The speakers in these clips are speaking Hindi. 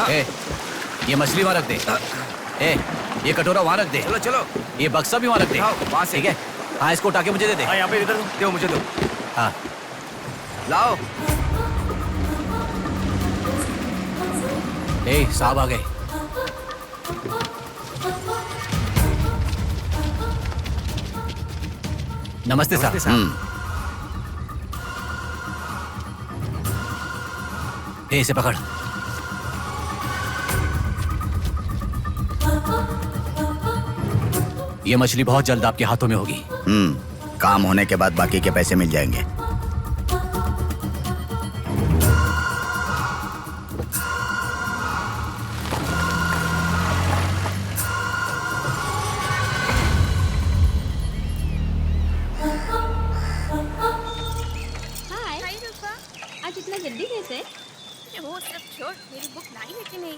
ए, ये मछली वहाँ रख दे। ए, ये कटोरा वहाँ रख दे। चलो चलो। ये बक्सा भी वहाँ रख दे। वहाँ से। ठीक है? हाँ, इसको उठा के मुझे दे दे। हाँ, यहाँ पे इधर दो, मुझे दो। हाँ। लाओ। ए, साहब आ गए। नमस्ते साहब। ए, इसे पकड़। ये मछली बहुत जल्द आपके हाथों में होगी। काम होने के बाद बाकी के पैसे मिल जाएंगे। हाय रूपा, आज इतना जल्दी कैसे? वो सब छोड़, मेरी बुक लाई है कि नहीं?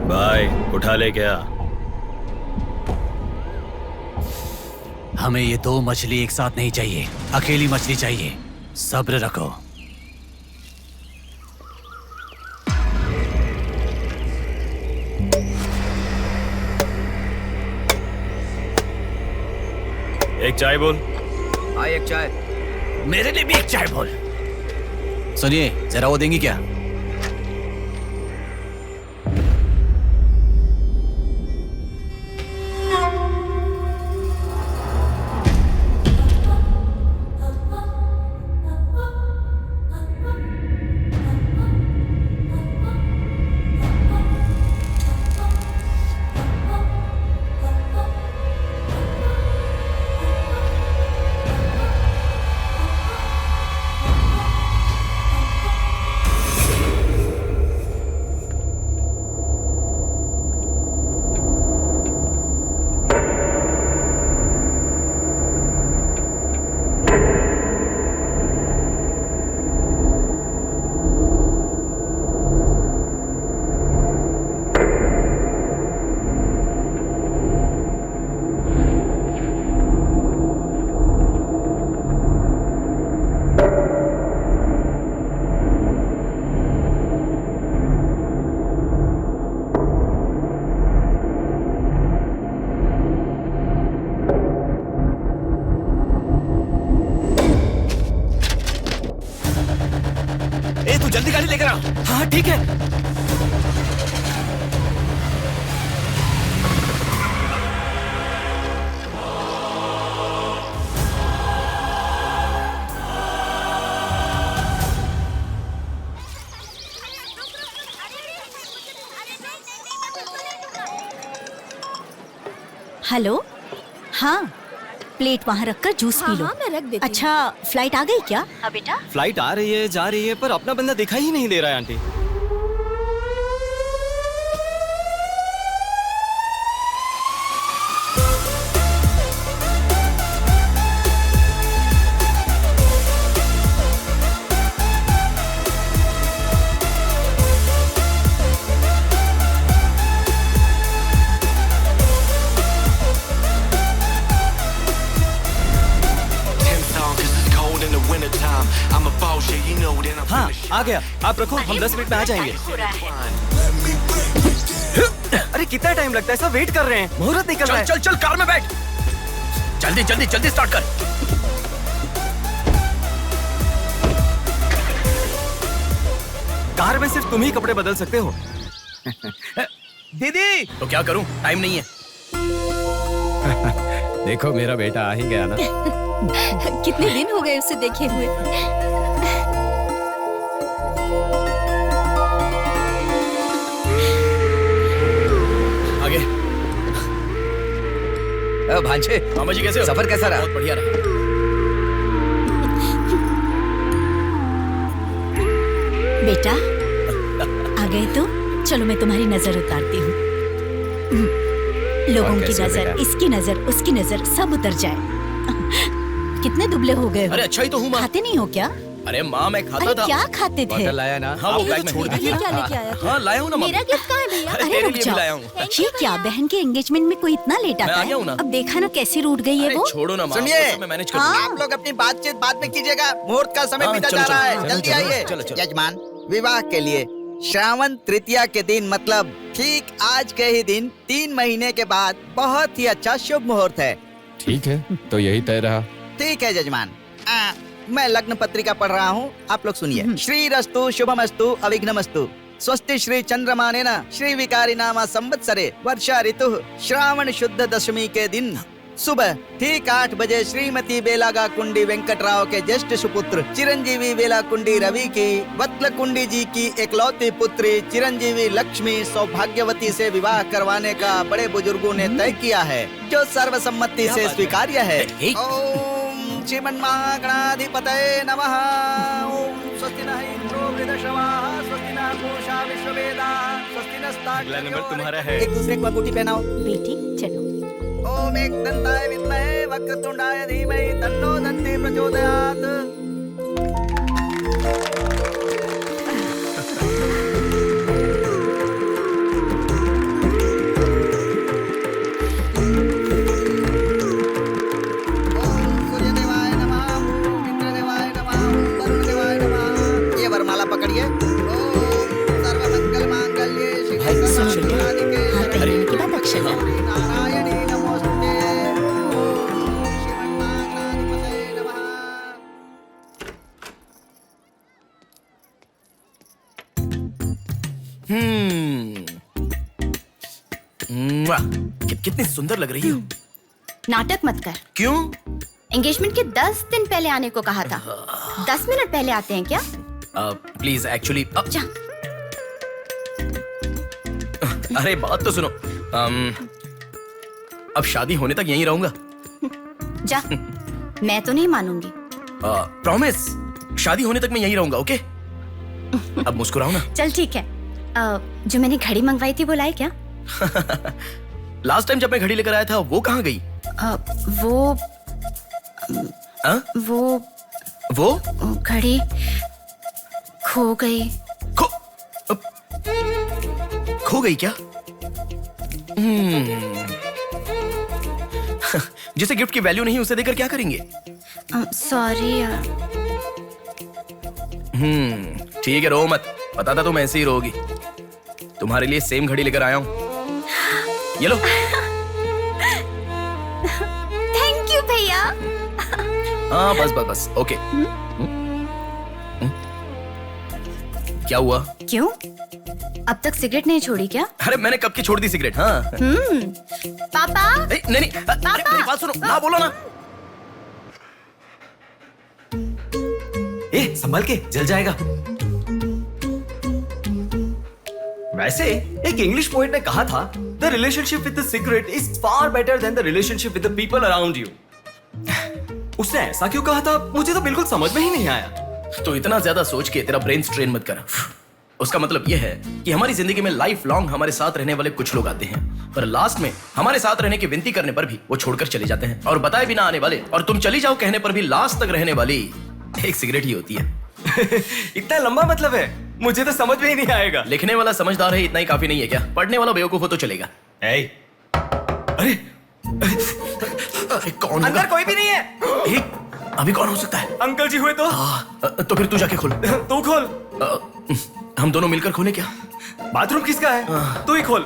भाई उठा ले क्या? हमें ये दो मछली एक साथ नहीं चाहिए, अकेली मछली चाहिए। सब्र रखो। एक चाय बोल। हाँ, एक चाय। मेरे लिए भी एक चाय बोल। सुनिए, जरा वो देंगी क्या? तू जल्दी गाड़ी लेकर आ। हाँ ठीक है। हेलो, हाँ, प्लेट वहाँ रखकर जूस पी लो। हाँ, मैं रख देती हूँ। अच्छा, फ्लाइट आ गई क्या? हाँ बेटा। फ्लाइट आ रही है, जा रही है, पर अपना बंदा दिखाई ही नहीं दे रहा है आंटी। हाँ, आ गया। आप रखो, हम 10 मिनट में आ जाएंगे। अरे कितना टाइम लगता है? सब वेट कर रहे हैं, मुहूर्त निकल रहा है। चल चल कार में बैठ। जल्दी जल्दी जल्दी स्टार्ट कर। कार में सिर्फ तुम ही कपड़े बदल सकते हो। दीदी। तो क्या करूं, टाइम नहीं है। देखो मेरा बेटा आ ही गया ना। कितने दिन हो गए उसे देखे हुए। आगे। भांजे, मामा जी कैसे हो? सफर कैसा रहा? बहुत बढ़िया रहा। बेटा, आ गए तो चलो मैं तुम्हारी नजर उतारती हूँ। लोगों की नजर, इसकी नजर, उसकी नजर, सब उतर जाए। कितने दुबले हो गए हो? अरे अच्छा ही तो हूँ माँ। खाते नहीं हो क्या? अरे माँ मैं खाता अरे था। क्या खाते थे? बॉटल लाया ना? हाँ वो अरे बैग तो में छोड़ दीजिए, क्या लेके आया था? हाँ लाया हूँ ना मेरा मम्मी। गिफ्ट कहाँ है भैया? अरे अरे तेरे रुक लिए भी जाओ। लाया हूँ। ये क्या बहन के एंगेजमेंट में कोई इतना लेट मैं आता आ गया हूँ ना। है? अब देखा ना कैसी रूठ गई है अरे वो। छोड़ो ना माँ, सुनिए। वो सब मैं मैनेज कर हाँ। लूंगा। आप लोग अपनी बातचीत बाद में कीजिएगा, मुहूर्त का समय हाँ, बीता चलो, जा रहा चलो, है। चलो, जल्दी चलो, आइए। चलो, चलो। यजमान, विवाह के लिए श्रावण तृतीया के दिन मतलब ठीक आज के ही दिन 3 महीने के बाद बहुत ही अच्छा शुभ मुहूर्त है। ठीक है, तो यही तय रहा। ठीक है जजमान। मैं लग्न पत्रिका पढ़ रहा हूँ, आप लोग सुनिए। श्रीरस्तु शुभमस्तु अविघ्नमस्तु स्वस्ति श्री चंद्रमानेन श्री विकारी नामा संवत्सरे वर्षा ऋतु श्रावण शुद्ध दशमी के दिन सुबह ठीक 8 बजे श्रीमती बेलागा कुंडी वेंकटराव के ज्येष्ठ सुपुत्र चिरंजीवी बेला कुंडी रवि की वत्ल कुंडी जी की एकलौती पुत्री चिरंजीवी लक्ष्मी सौभाग्यवती से विवाह करवाने का बड़े बुजुर्गों ने तय किया है, जो सर्वसम्मति से स्वीकार्य है। ओम श्रीमन्महागणाधिपतये नमः। ओम स्वस्ति नः इंद्रो वृद्धश्रवाः स्वस्ति नः पूषा विश्ववेदाः स्वस्ति नस्ताक्ष। अगला नंबर तुम्हारा है। एक दूसरे को अंगूठी पहनाओ। बेटी चलो। ओम एकदंताय विद्महे वक्रतुंडाय धीमहि तन्नो दन्ति प्रचोदयात्। ओम सूर्यदेवाय नमः, ओम इंद्रदेवाय नमः, ओम वरुणदेवाय नमः। ये वरमाला पकड़िए। ओम सर्वमंगलमांगल्ये शिवे सर्वार्थसाधिके हाथ पहनने के बाद अक्षर डालो। नारायणी नमोस्तुते। ओम श्रीमन्महागणाधिपतये नमः। कितनी सुंदर लग रही हो। नाटक मत कर। क्यों? एंगेजमेंट के 10 दिन पहले आने को कहा था। 10 मिनट पहले आते हैं क्या? प्लीज एक्चुअली जा। अरे बात तो सुनो। अब शादी होने तक यहीं रहूंगा। जा। मैं तो नहीं मानूंगी। प्रॉमिस, शादी होने तक मैं यहीं रहूंगा। ओके अब मुस्कुराओ ना। चल ठीक है। जो मैंने घड़ी मंगवाई थी वो लाई क्या? लास्ट टाइम जब मैं घड़ी लेकर आया था वो कहाँ गई? वो घड़ी खो गई। खो गई क्या? जिसे गिफ्ट की वैल्यू नहीं उसे देकर क्या करेंगे? सॉरी। ठीक है, रो मत। पता था तुम ऐसे ही रोगी। तुम्हारे लिए सेम घड़ी लेकर आया हूँ। ये लो। थैंक यू भैया। हाँ बस बस बस ओके। क्या हुआ? क्यों? अब तक सिगरेट नहीं छोड़ी क्या? अरे मैंने कब की छोड़ दी सिगरेट। हाँ पापा। नहीं नहीं अरे मेरी बात सुनो ना, बोलो ना। संभल के, जल जाएगा। वैसे एक इंग्लिश पोएट ने कहा था, the relationship with the cigarette is far better than the relationship with the people around you. उसने ऐसा क्यों कहा था मुझे तो बिल्कुल समझ में ही नहीं आया। तो इतना ज्यादा सोच के तेरा ब्रेन स्ट्रेन मत कर। उसका मतलब यह है कि हमारी जिंदगी में लाइफ लॉन्ग हमारे साथ रहने वाले कुछ लोग आते हैं, पर लास्ट में हमारे साथ रहने की विनती करने पर भी वो छोड़कर चले जाते हैं, और बताए बिना आने वाले और तुम चली जाओ कहने पर भी लास्ट तक रहने वाली एक सिगरेट ही होती है। इतना लंबा मतलब है, मुझे तो समझ में ही नहीं आएगा। लिखने वाला समझदार है इतना ही काफी नहीं है क्या? पढ़ने वाला बेवकूफ हो तो चलेगा। अरे अरे कौन होगा? अंदर कोई भी नहीं है। अभी कौन हो सकता है? अंकल जी हुए तो? तो फिर तू जाके खोल। तू खोल। हम दोनों मिलकर खोले क्या? बाथरूम किसका है? तू ही खोल।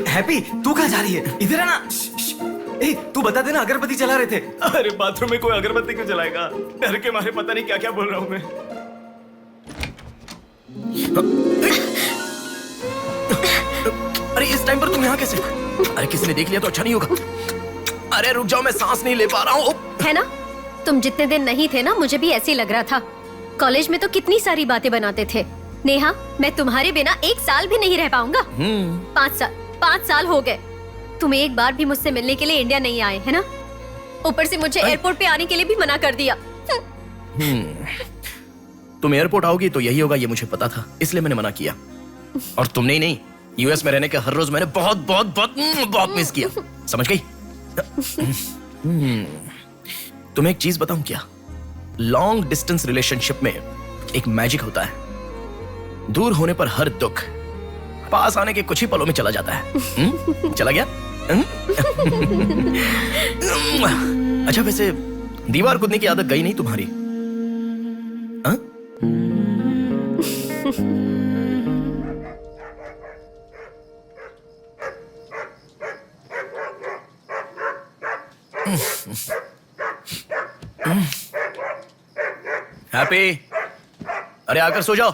हैप्पी, तू कहाँ जा रही है? इधर है ना। ए, तू बता देना, अगरबत्ती जला रहे थे। अरे बाथरूम में कोई अगरबत्ती क्यों जलाएगा? डर के मारे पता नहीं क्या क्या बोल रहा हूँ मैं। अरे इस टाइम पर तुम यहाँ कैसे? अरे किसी ने देख लिया तो अच्छा नहीं होगा। अरे रुक जाओ, मैं सांस नहीं ले पा रहा हूँ। है ना, तुम जितने दिन नहीं थे ना, मुझे भी ऐसे ही लग रहा था। कॉलेज में तो कितनी सारी बातें बनाते थे। नेहा, मैं तुम्हारे बिना 1 साल भी नहीं रह पाऊंगा। 5 साल हो गए, तुम एक बार भी मुझसे मिलने के लिए इंडिया नहीं आए, है ना? ऊपर से मुझे एयरपोर्ट पे आने के लिए भी मना कर दिया। तुम एयरपोर्ट आओगी तो यही होगा, ये मुझे पता था, इसलिए मैंने मना किया। और तुमने ही नहीं, यूएस में रहने के हर रोज मैंने बहुत बहुत बहुत बहुत मिस किया, समझ गई? तुम्हें एक चीज बताऊं क्या? लॉन्ग डिस्टेंस रिलेशनशिप में एक मैजिक होता है। दूर होने पर हर दुख पास आने के कुछ ही पलों में चला जाता है। चला गया? अच्छा, वैसे दीवार कूदने की आदत गई नहीं तुम्हारी? हाँ? हैप्पी, अरे आकर सो जाओ।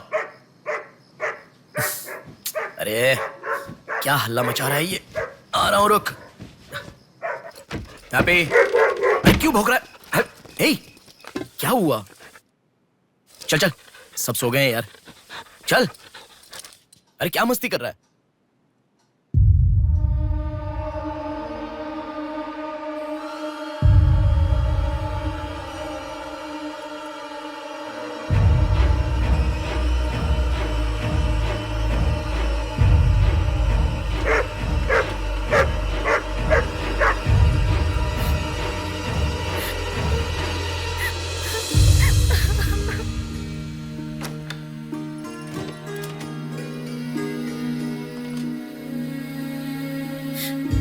अरे क्या हल्ला मचा रहा है ये? आ रहा हूं, रुक। हैप्पी, अरे क्यों भौंक रहा है? हे, क्या हुआ? चल चल, सब सो गए हैं यार, चल। अरे क्या मस्ती कर रहा है?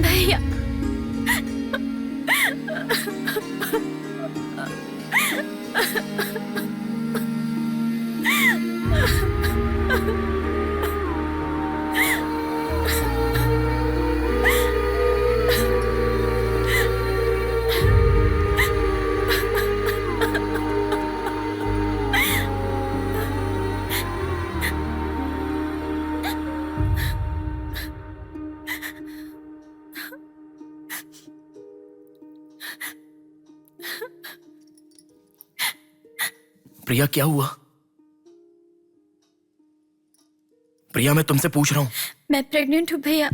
भैया, प्रिया क्या हुआ? प्रिया मैं तुमसे पूछ रहा हूं। मैं प्रेग्नेंट हूँ भैया।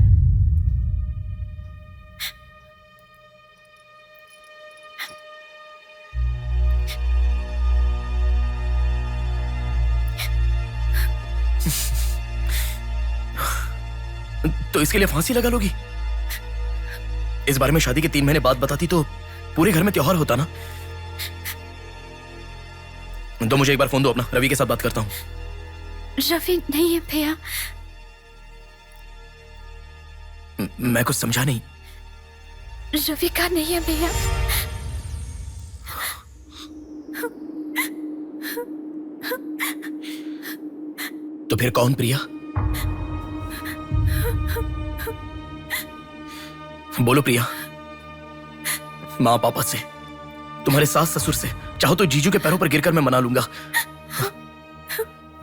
तो इसके लिए फांसी लगा लोगी? इस बारे में शादी के 3 महीने बाद बताती तो पूरे घर में त्योहार होता ना। तो मुझे एक बार फोन दो अपना, रवि के साथ बात करता हूं। रवि नहीं है भैया। मैं कुछ समझा नहीं। रवि का नहीं है भैया। तो फिर कौन प्रिया? बोलो प्रिया। माँ पापा से, तुम्हारे सास ससुर से, चाहो तो जीजू के पैरों पर गिरकर मैं मना लूंगा।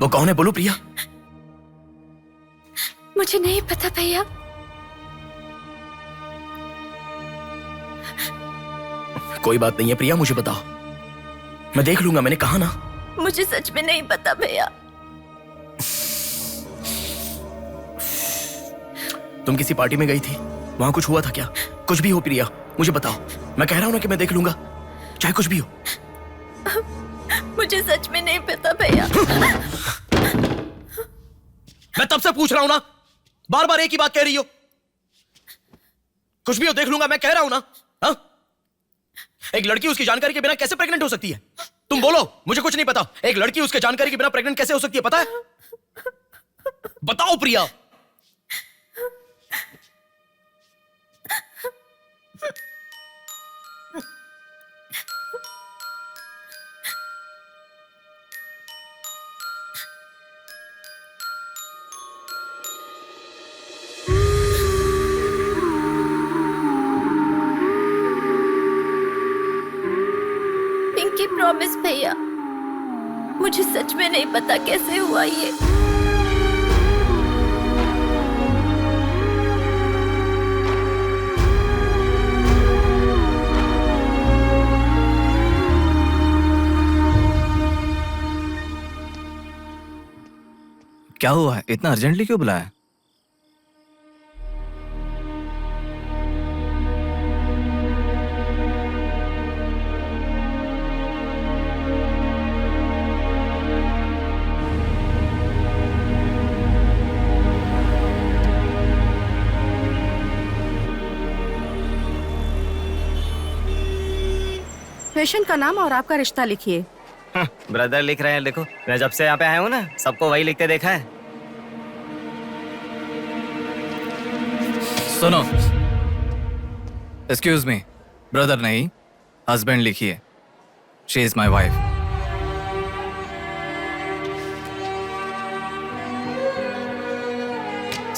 वो कौन है? बोलो प्रिया। मुझे नहीं पता भैया। कोई बात नहीं है प्रिया, मुझे बताओ, मैं देख लूंगा, मैंने कहा ना। मुझे सच में नहीं पता भैया। तुम किसी पार्टी में गई थी, वहां कुछ हुआ था क्या? कुछ भी हो प्रिया, मुझे बताओ। मैं कह रहा हूं ना कि मैं देख लूंगा, चाहे कुछ भी हो। मुझे सच में नहीं पता भैया। मैं तब से पूछ रहा हूं ना, बार बार एक ही बात कह रही हो। कुछ भी हो, देख लूंगा, मैं कह रहा हूं ना। हा? एक लड़की उसकी जानकारी के बिना कैसे प्रेग्नेंट हो सकती है? तुम बोलो, मुझे कुछ नहीं पता। एक लड़की उसके जानकारी के बिना प्रेग्नेंट कैसे हो सकती है, पता है? बताओ प्रिया। पिंकी प्रॉमिस भैया, मुझे सच में नहीं पता कैसे हुआ ये। क्या हुआ है? इतना अर्जेंटली क्यों बुलाया? पेशेंट का नाम और आपका रिश्ता लिखिए। ब्रदर लिख रहे हैं, देखो मैं जब से यहाँ पे आया हूँ ना, सबको वही लिखते देखा है। सुनो, एक्सक्यूज मी, ब्रदर नहीं हस्बैंड लिखिए। She is my wife.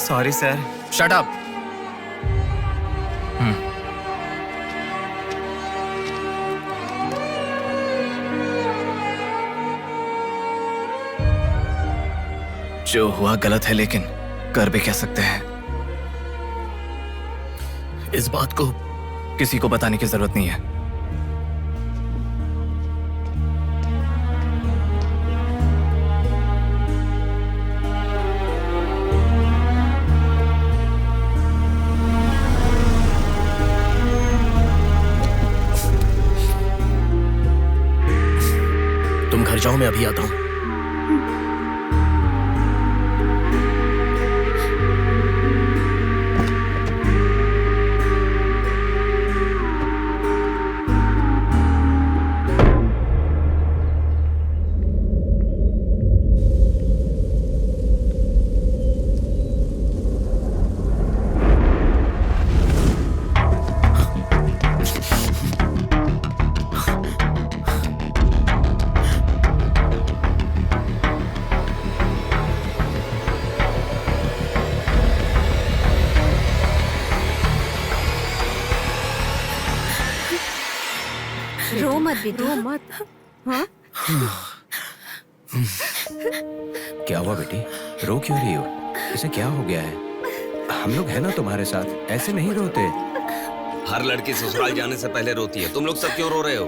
Sorry sir. Shut up. जो हुआ गलत है, लेकिन कर भी कह सकते हैं। इस बात को किसी को बताने की जरूरत नहीं है। तुम घर जाओ, मैं अभी आता हूं। रो मत विदु, रो मत। हाँ? क्या हुआ बेटी, रो क्यों रही हो? इसे क्या हो गया है? हम लोग हैं ना तुम्हारे साथ, ऐसे नहीं रोते। हर लड़की ससुराल जाने से पहले रोती है, तुम लोग सब क्यों रो रहे हो?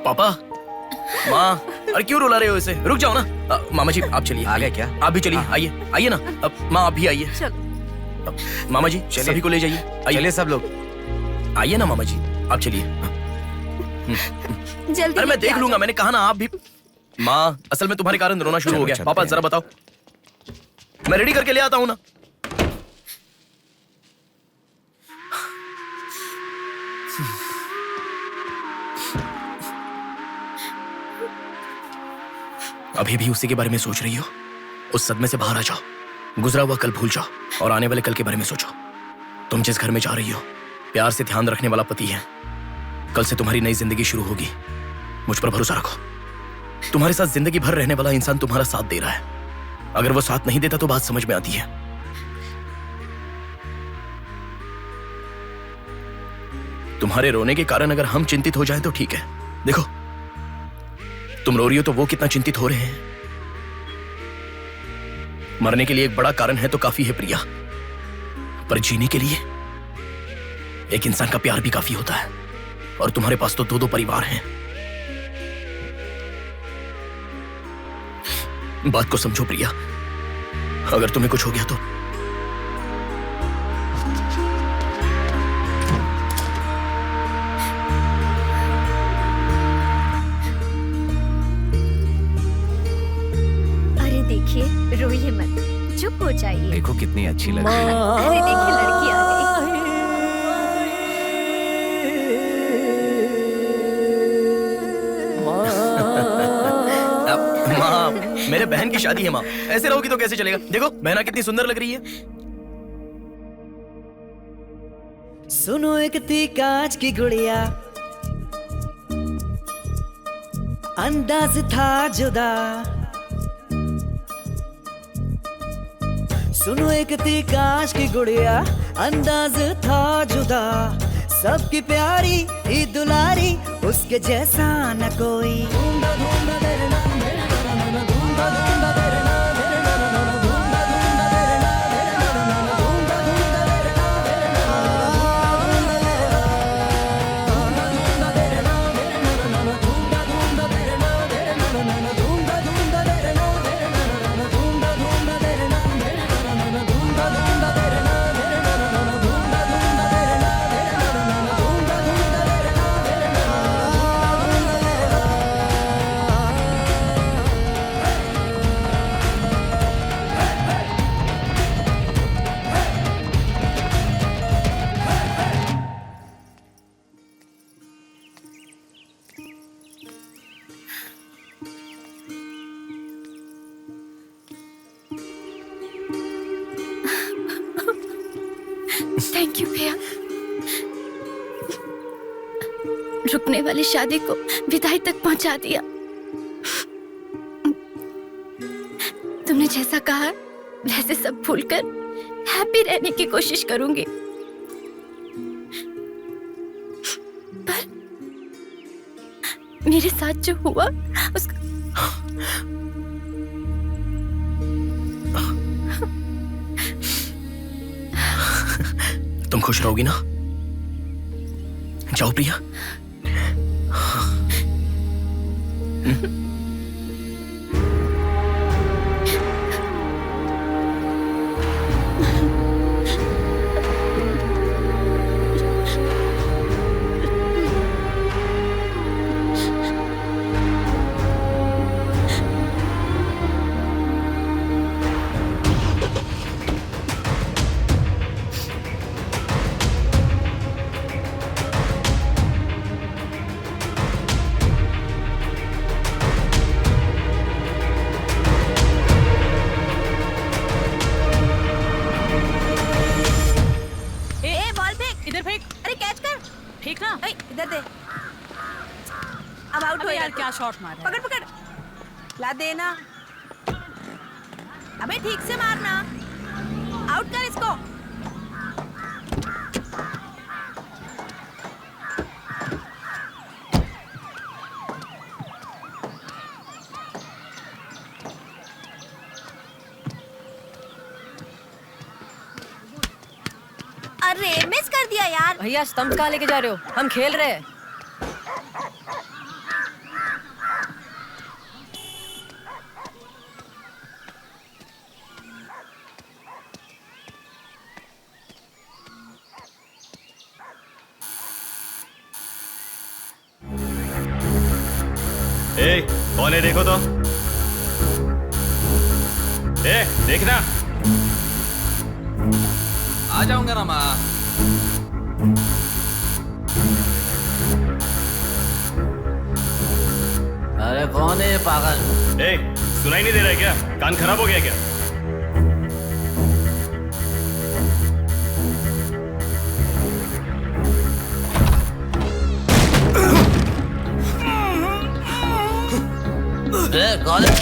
पापा, माँ, अरे क्यों रुला रहे हो इसे? रुक जाओ ना। मामा जी आप चलिए। आ गए क्या? आप भी चलिए, आइए आइए ना। माँ आप भी आइए। मामा जी सभी को ले जाइए। चलिए सब लोग। आइए ना मामा जी, आप चलिए। जल्दी। अरे मैं देख लूंगा, मैंने कहा ना आप भी। माँ, असल में तुम्हारे कारण रोना शुरू हो गया। पापा जरा बताओ, मैं रेडी करके ले आता हूँ ना। अभी भी उसी के बारे में सोच रही हो? उस सदमे से बाहर आ जाओ, गुजरा हुआ कल भूल जाओ और आने वाले कल के बारे में सोचो। तुम जिस घर में जा रही हो, प्यार से ध्यान रखने वाला पति है। कल से तुम्हारी नई जिंदगी शुरू होगी, मुझ पर भरोसा रखो। तुम्हारे साथ जिंदगी भर रहने वाला इंसान तुम्हारा साथ दे रहा है। अगर वो साथ नहीं देता तो बात समझ में आती है। तुम्हारे रोने के कारण अगर हम चिंतित हो जाएं तो ठीक है। देखो, तुम रो रही हो तो वो कितना चिंतित हो रहे हैं। मरने के लिए एक बड़ा कारण है तो काफी है प्रिया, पर जीने के लिए एक इंसान का प्यार भी काफी होता है। और तुम्हारे पास तो दो दो परिवार हैं। बात को समझो प्रिया, अगर तुम्हें कुछ हो गया तो अरे देखिए, रोइए मत, चुप हो जाइए। देखो कितनी अच्छी लग रही है। अरे देखिए, लड़की आ गई। माँ, मेरे बहन की शादी है माँ, ऐसे रहोगी तो कैसे चलेगा? देखो बहना कितनी सुंदर लग रही है। सुनो एक थी कांच की गुड़िया, अंदाज था जुदा। सुनो एक थी कांच की गुड़िया, अंदाज था जुदा। सबकी प्यारी ही दुलारी, उसके जैसा न कोई। थैंक यू भैया। रुकने वाली शादी को विदाई तक पहुंचा दिया। तुमने जैसा कहा वैसे सब भूलकर हैप्पी रहने की कोशिश करूंगी। पर मेरे साथ जो हुआ उसका तुम खुश रहोगी ना? जाओ प्रिया। अब आउट हो यार, क्या शॉट मारा है। पकड़ पकड़ ला देना। अबे ठीक से मारना। आउट कर इसको। अरे मिस कर दिया यार। भैया स्टंप कहाँ लेके जा रहे हो? हम खेल रहे हैं। कौन है देखो तो। देखना। आ जाऊंगा ना माँ। अरे कौन है ये पागल? सुनाई नहीं दे रहा है क्या? कान खराब हो गया क्या? कौन है?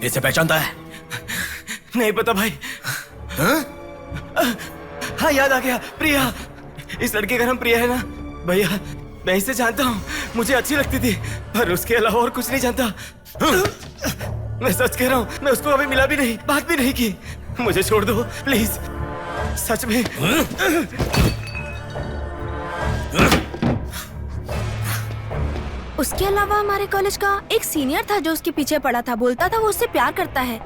इसे पहचानता है? नहीं पता भाई। हाँ याद आ गया, प्रिया। इस लड़के का नाम प्रिया है ना भैया? मैं इसे जानता हूँ, मुझे अच्छी लगती थी, पर उसके अलावा और कुछ नहीं जानता। मैं सच कह रहा हूँ, मैं उसको अभी मिला भी नहीं, बात भी नहीं की। मुझे छोड़ दो प्लीज, सच में। उसके अलावा हमारे कॉलेज का एक सीनियर था जो उसके पीछे पड़ा था, बोलता था वो उससे प्यार करता है।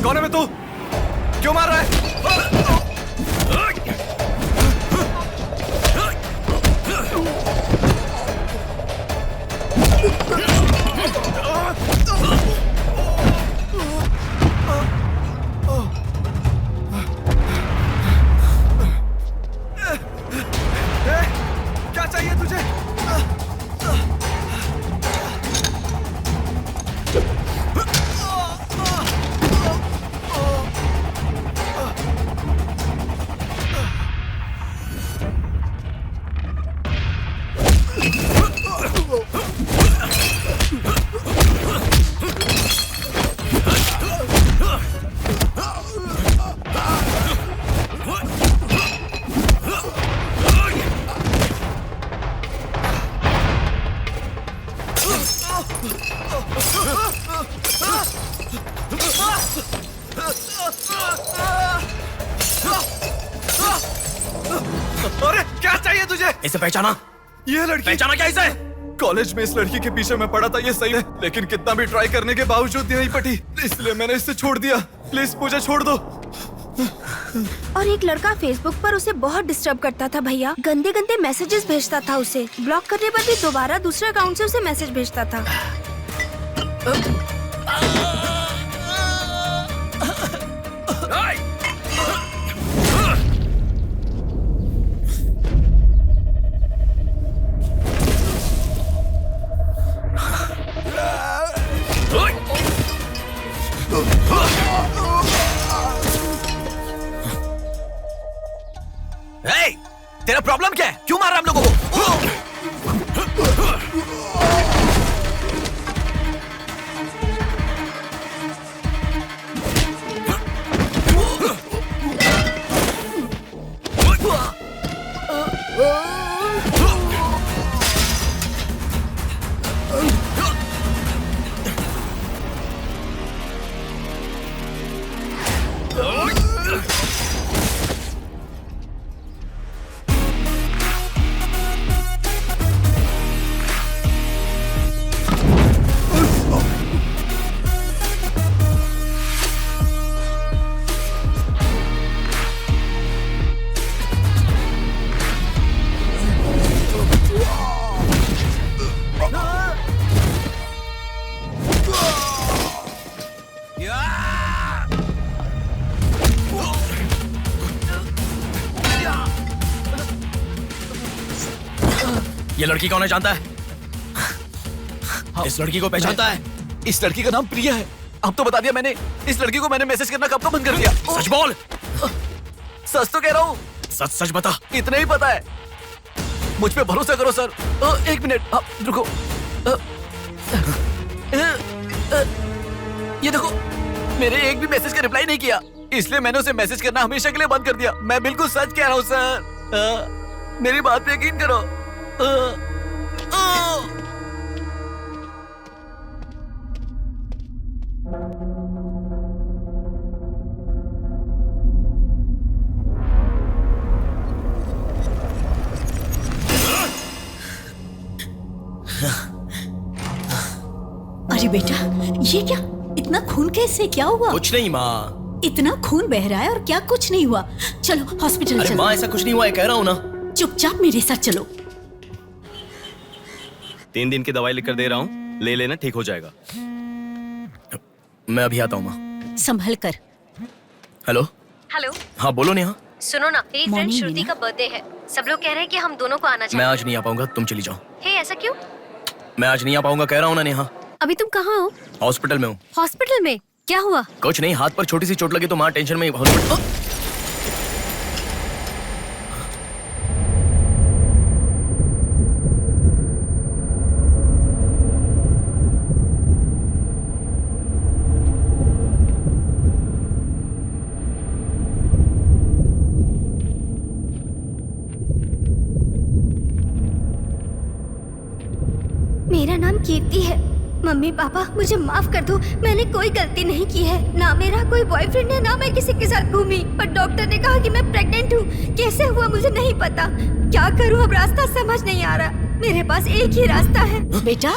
कौन है मैं? तू क्यों मार रहा है? क्या चाहिए तुझे? है तुझे? इसे पहचाना? ये लड़की पहचाना क्या इसे? कॉलेज में इस लड़की के पीछे मैं पड़ा था, ये सही है, लेकिन कितना भी ट्राई करने के बावजूद नहीं पटी, इसलिए मैंने इसे छोड़ दिया। प्लीज मुझे छोड़ दो। और एक लड़का फेसबुक पर उसे बहुत डिस्टर्ब करता था भैया, गंदे गंदे मैसेजेस भेजता था उसे। ब्लॉक करने पर भी दोबारा दूसरे अकाउंट से उसे मैसेज भेजता था। Hey, तेरा प्रॉब्लम क्या है? क्यों मार रहा हम लोगों को? ये लड़की कौन है जानता है? इस लड़की को पहचानता है? इस लड़की का नाम प्रिया है। अब तो बता दिया मैंने। इस लड़की को मैंने मैसेज करना कब का बंद कर दिया। सच बोल। सच तो कह रहा हूँ। सच सच बता। इतना ही पता है। मुझ पे भरोसा करो सर। एक मिनट रुको। ये देखो, मेरे एक भी मैसेज का रिप्लाई नहीं किया, इसलिए मैंने उसे मैसेज करना हमेशा के लिए बंद कर दिया। मैं बिल्कुल सच कह रहा हूँ सर। मेरी बात पे यकीन करो। अरे बेटा, ये क्या? इतना खून कैसे? क्या हुआ? कुछ नहीं माँ। इतना खून बह रहा है और क्या कुछ नहीं हुआ? चलो हॉस्पिटल अरे चलो। माँ ऐसा कुछ नहीं हुआ है, कह रहा हूँ ना। चुपचाप मेरे साथ चलो। 3 दिन की दवाई लिखकर दे रहा हूँ, ले लेना, ठीक हो जाएगा। मैं अभी आता हूँ माँ। संभल कर। हेलो। हेलो। हाँ बोलो नेहा। सुनो ना, मेरी फ्रेंड Morning, श्रुति मीना। का बर्थडे है। सब लोग कह रहे हैं कि हम दोनों को आना मैं चाहिए। आज नहीं आ पाऊंगा, तुम चली जाओ। हे, ऐसा क्यों? मैं आज नहीं आ पाऊंगा, कह रहा हूँ ना नेहा। अभी तुम कहाँ हो? हॉस्पिटल में हूँ। हॉस्पिटल में? क्या हुआ? कुछ नहीं, हाथ पर छोटी सी चोट लगी तो माँ टेंशन में हॉस्पिटल। मेरा नाम कीर्ति है। मम्मी पापा मुझे माफ कर दो, मैंने कोई गलती नहीं की है। ना मेरा कोई बॉयफ्रेंड है, ना मैं किसी के साथ घूमी, पर डॉक्टर ने कहा कि मैं प्रेग्नेंट हूँ। कैसे हुआ मुझे नहीं पता। क्या करूँ अब, रास्ता समझ नहीं आ रहा। मेरे पास एक ही रास्ता है। बेटा,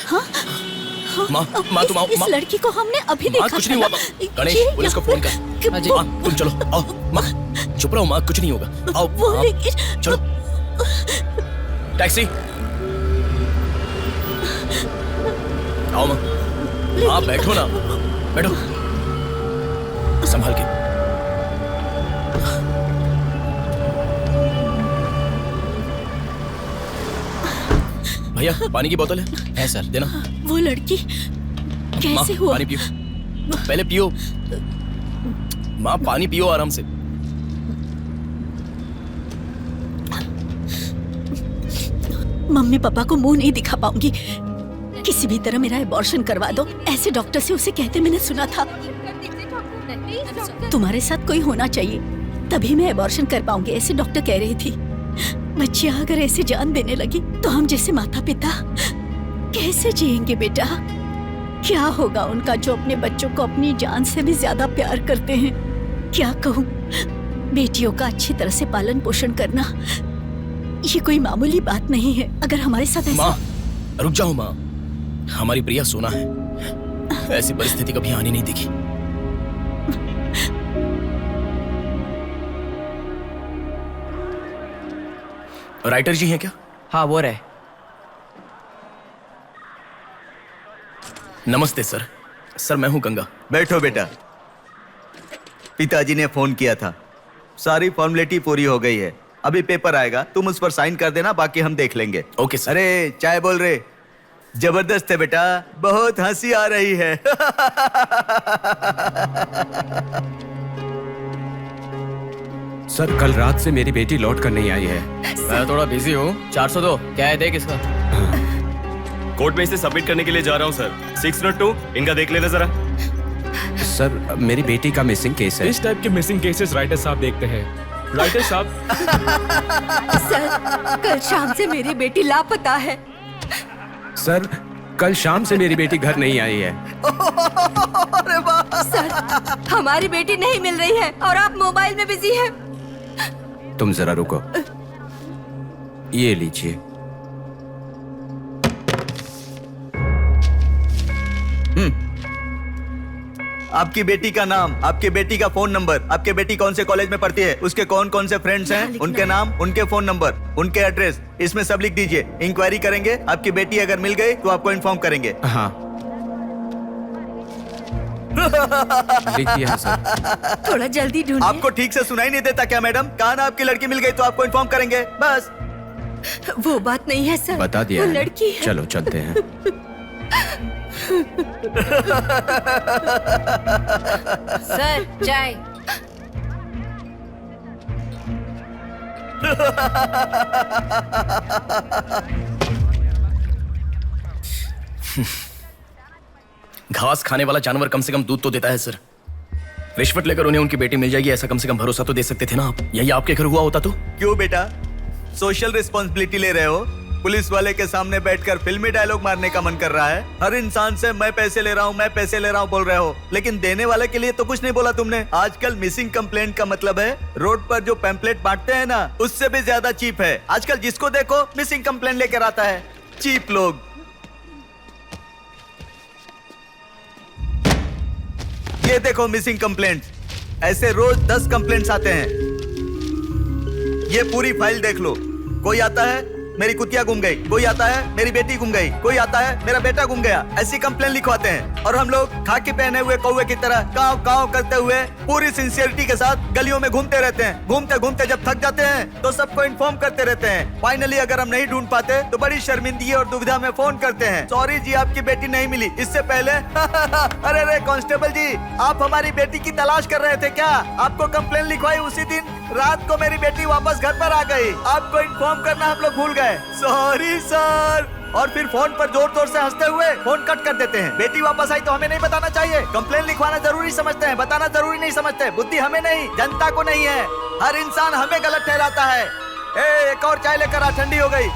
हाँ? माँ तुम आओ। इस लड़की को हमने अभी देखा कुछ नहीं हुआ माँ। गणेश, पुलिस को फोन कर। माँ तुम चलो, आओ। माँ चुप रहो माँ, कुछ नहीं होगा। आओ चलो। टैक्सी। आओ माँ। हाँ बैठो ना, बैठो, संभाल के। भैया पानी की बोतल है सर, देना। वो लड़की कैसे हुआ? पानी पियो, पहले पियो माँ, पानी पियो आराम से। मम्मी पापा को मुंह नहीं दिखा पाऊंगी। किसी भी तरह मेरा एबॉर्शन करवा दो, ऐसे डॉक्टर से उसे कहते मैंने सुना था। तुम्हारे साथ कोई होना चाहिए, तभी मैं एबॉर्शन कर पाऊंगी, ऐसे डॉक्टर कह रही थी। बच्चियां अगर ऐसे जान देने लगी तो हम जैसे माता पिता कैसे जिएंगे बेटा? क्या होगा उनका जो अपने बच्चों को अपनी जान से भी ज्यादा प्यार करते हैं? क्या कहूँ, बेटियों का अच्छी तरह से पालन पोषण करना ये कोई मामूली बात नहीं है। अगर हमारे साथ ऐसा माँ रुक जाओ माँ, हमारी प्रिया सोना है, ऐसी परिस्थिति कभी आनी नहीं दिखी। राइटर जी हैं क्या? हाँ वो रहे। नमस्ते सर। सर मैं हूं गंगा। बैठो बेटा। पिताजी ने फोन किया था, सारी फॉर्मेलिटी पूरी हो गई है। अभी पेपर आएगा, तुम उस पर साइन कर देना, बाकी हम देख लेंगे। Okay sir. अरे चाय बोल रहे, जबरदस्त है बेटा, बहुत हंसी आ रही है। सर कल रात से मेरी बेटी लौट कर नहीं आई है। मैं थोड़ा बिजी हूँ। 402 क्या है देख इसका। कोर्ट में इसे सबमिट करने के लिए जा रहा हूँ सर। 602 इनका देख लेना जरा। सर मेरी बेटी का मिसिंग केस है। इस टाइप के मिसिंग केसेस राइटर साहब देखते हैं। राइटर साहब। सर कल शाम से मेरी बेटी लापता है। सर कल शाम से मेरी बेटी घर नहीं आई है। सर हमारी बेटी नहीं मिल रही है और आप मोबाइल में बिजी हैं। तुम जरा रुको, ये लीजिए। आपकी बेटी का नाम, आपकी बेटी का फोन नंबर, आपकी बेटी कौन से कॉलेज में पढ़ती है, उसके कौन कौन से फ्रेंड्स हैं, उनके नाम, उनके फोन नंबर, उनके एड्रेस, इसमें सब लिख दीजिए। इंक्वायरी करेंगे, आपकी बेटी अगर मिल गई तो आपको इन्फॉर्म करेंगे। हाँ लिख दिया है सर। थोड़ा जल्दी ढूंढिए। आपको ठीक से सुनाई नहीं देता क्या मैडम? कहा ना आपकी लड़की मिल गई तो आपको इन्फॉर्म करेंगे, बस। वो बात नहीं है सर, बता दिया वो है। लड़की है। चलो चलते हैं। सर चाय। घास खाने वाला जानवर कम से कम दूध तो देता है सर। रिश्वत लेकर उन्हें उनकी बेटी मिल जाएगी, ऐसा कम से कम भरोसा तो दे सकते थे ना आप। यही आपके घर हुआ होता तो? क्यों बेटा, सोशल रिस्पॉन्सिबिलिटी ले रहे हो? पुलिस वाले के सामने बैठकर फिल्मी डायलॉग मारने का मन कर रहा है? हर इंसान से मैं पैसे ले रहा हूँ, मैं पैसे ले रहा हूँ बोल रहे हो, लेकिन देने वाले के लिए तो कुछ नहीं बोला तुमने। आजकल मिसिंग कंप्लेंट का मतलब है रोड पर जो पैम्पलेट बांटते हैं ना, उससे भी ज्यादा चीप है। आजकल जिसको देखो मिसिंग कंप्लेंट लेकर आता है, चीप लोग। ये देखो मिसिंग कंप्लेंट, ऐसे रोज 10 कंप्लेंट्स आते हैं। ये पूरी फाइल देख लो। कोई आता है मेरी कुतिया गुम गई, कोई आता है मेरी बेटी गुम गई, कोई आता है मेरा बेटा गुम गया, ऐसी कंप्लेंट लिखवाते हैं। और हम लोग खाकी पहने हुए कौवे की तरह काव काव करते हुए पूरी सिंसियरिटी के साथ गलियों में घूमते रहते हैं। घूमते घूमते जब थक जाते हैं तो सबको इन्फॉर्म करते रहते हैं। फाइनली अगर हम नहीं ढूंढ पाते तो बड़ी शर्मिंदगी और दुविधा में फोन करते हैं, सॉरी जी आपकी बेटी नहीं मिली। इससे पहले अरे अरे कांस्टेबल जी, आप हमारी बेटी की तलाश कर रहे थे क्या? आपको कंप्लेंट लिखवाई उसी दिन रात को मेरी बेटी वापस घर पर आ गई, आपको इन्फॉर्म करना हम लोग भूल गए, सॉरी सर। और फिर फोन पर जोर जोर से हंसते हुए फोन कट कर देते हैं। बेटी वापस आई तो हमें नहीं बताना चाहिए। कंप्लेंट लिखवाना जरूरी समझते हैं, बताना जरूरी नहीं समझते। बुद्धि हमें नहीं, जनता को नहीं है। हर इंसान हमें गलत ठहराता है। एक और चाय लेकर आ, ठंडी हो गई।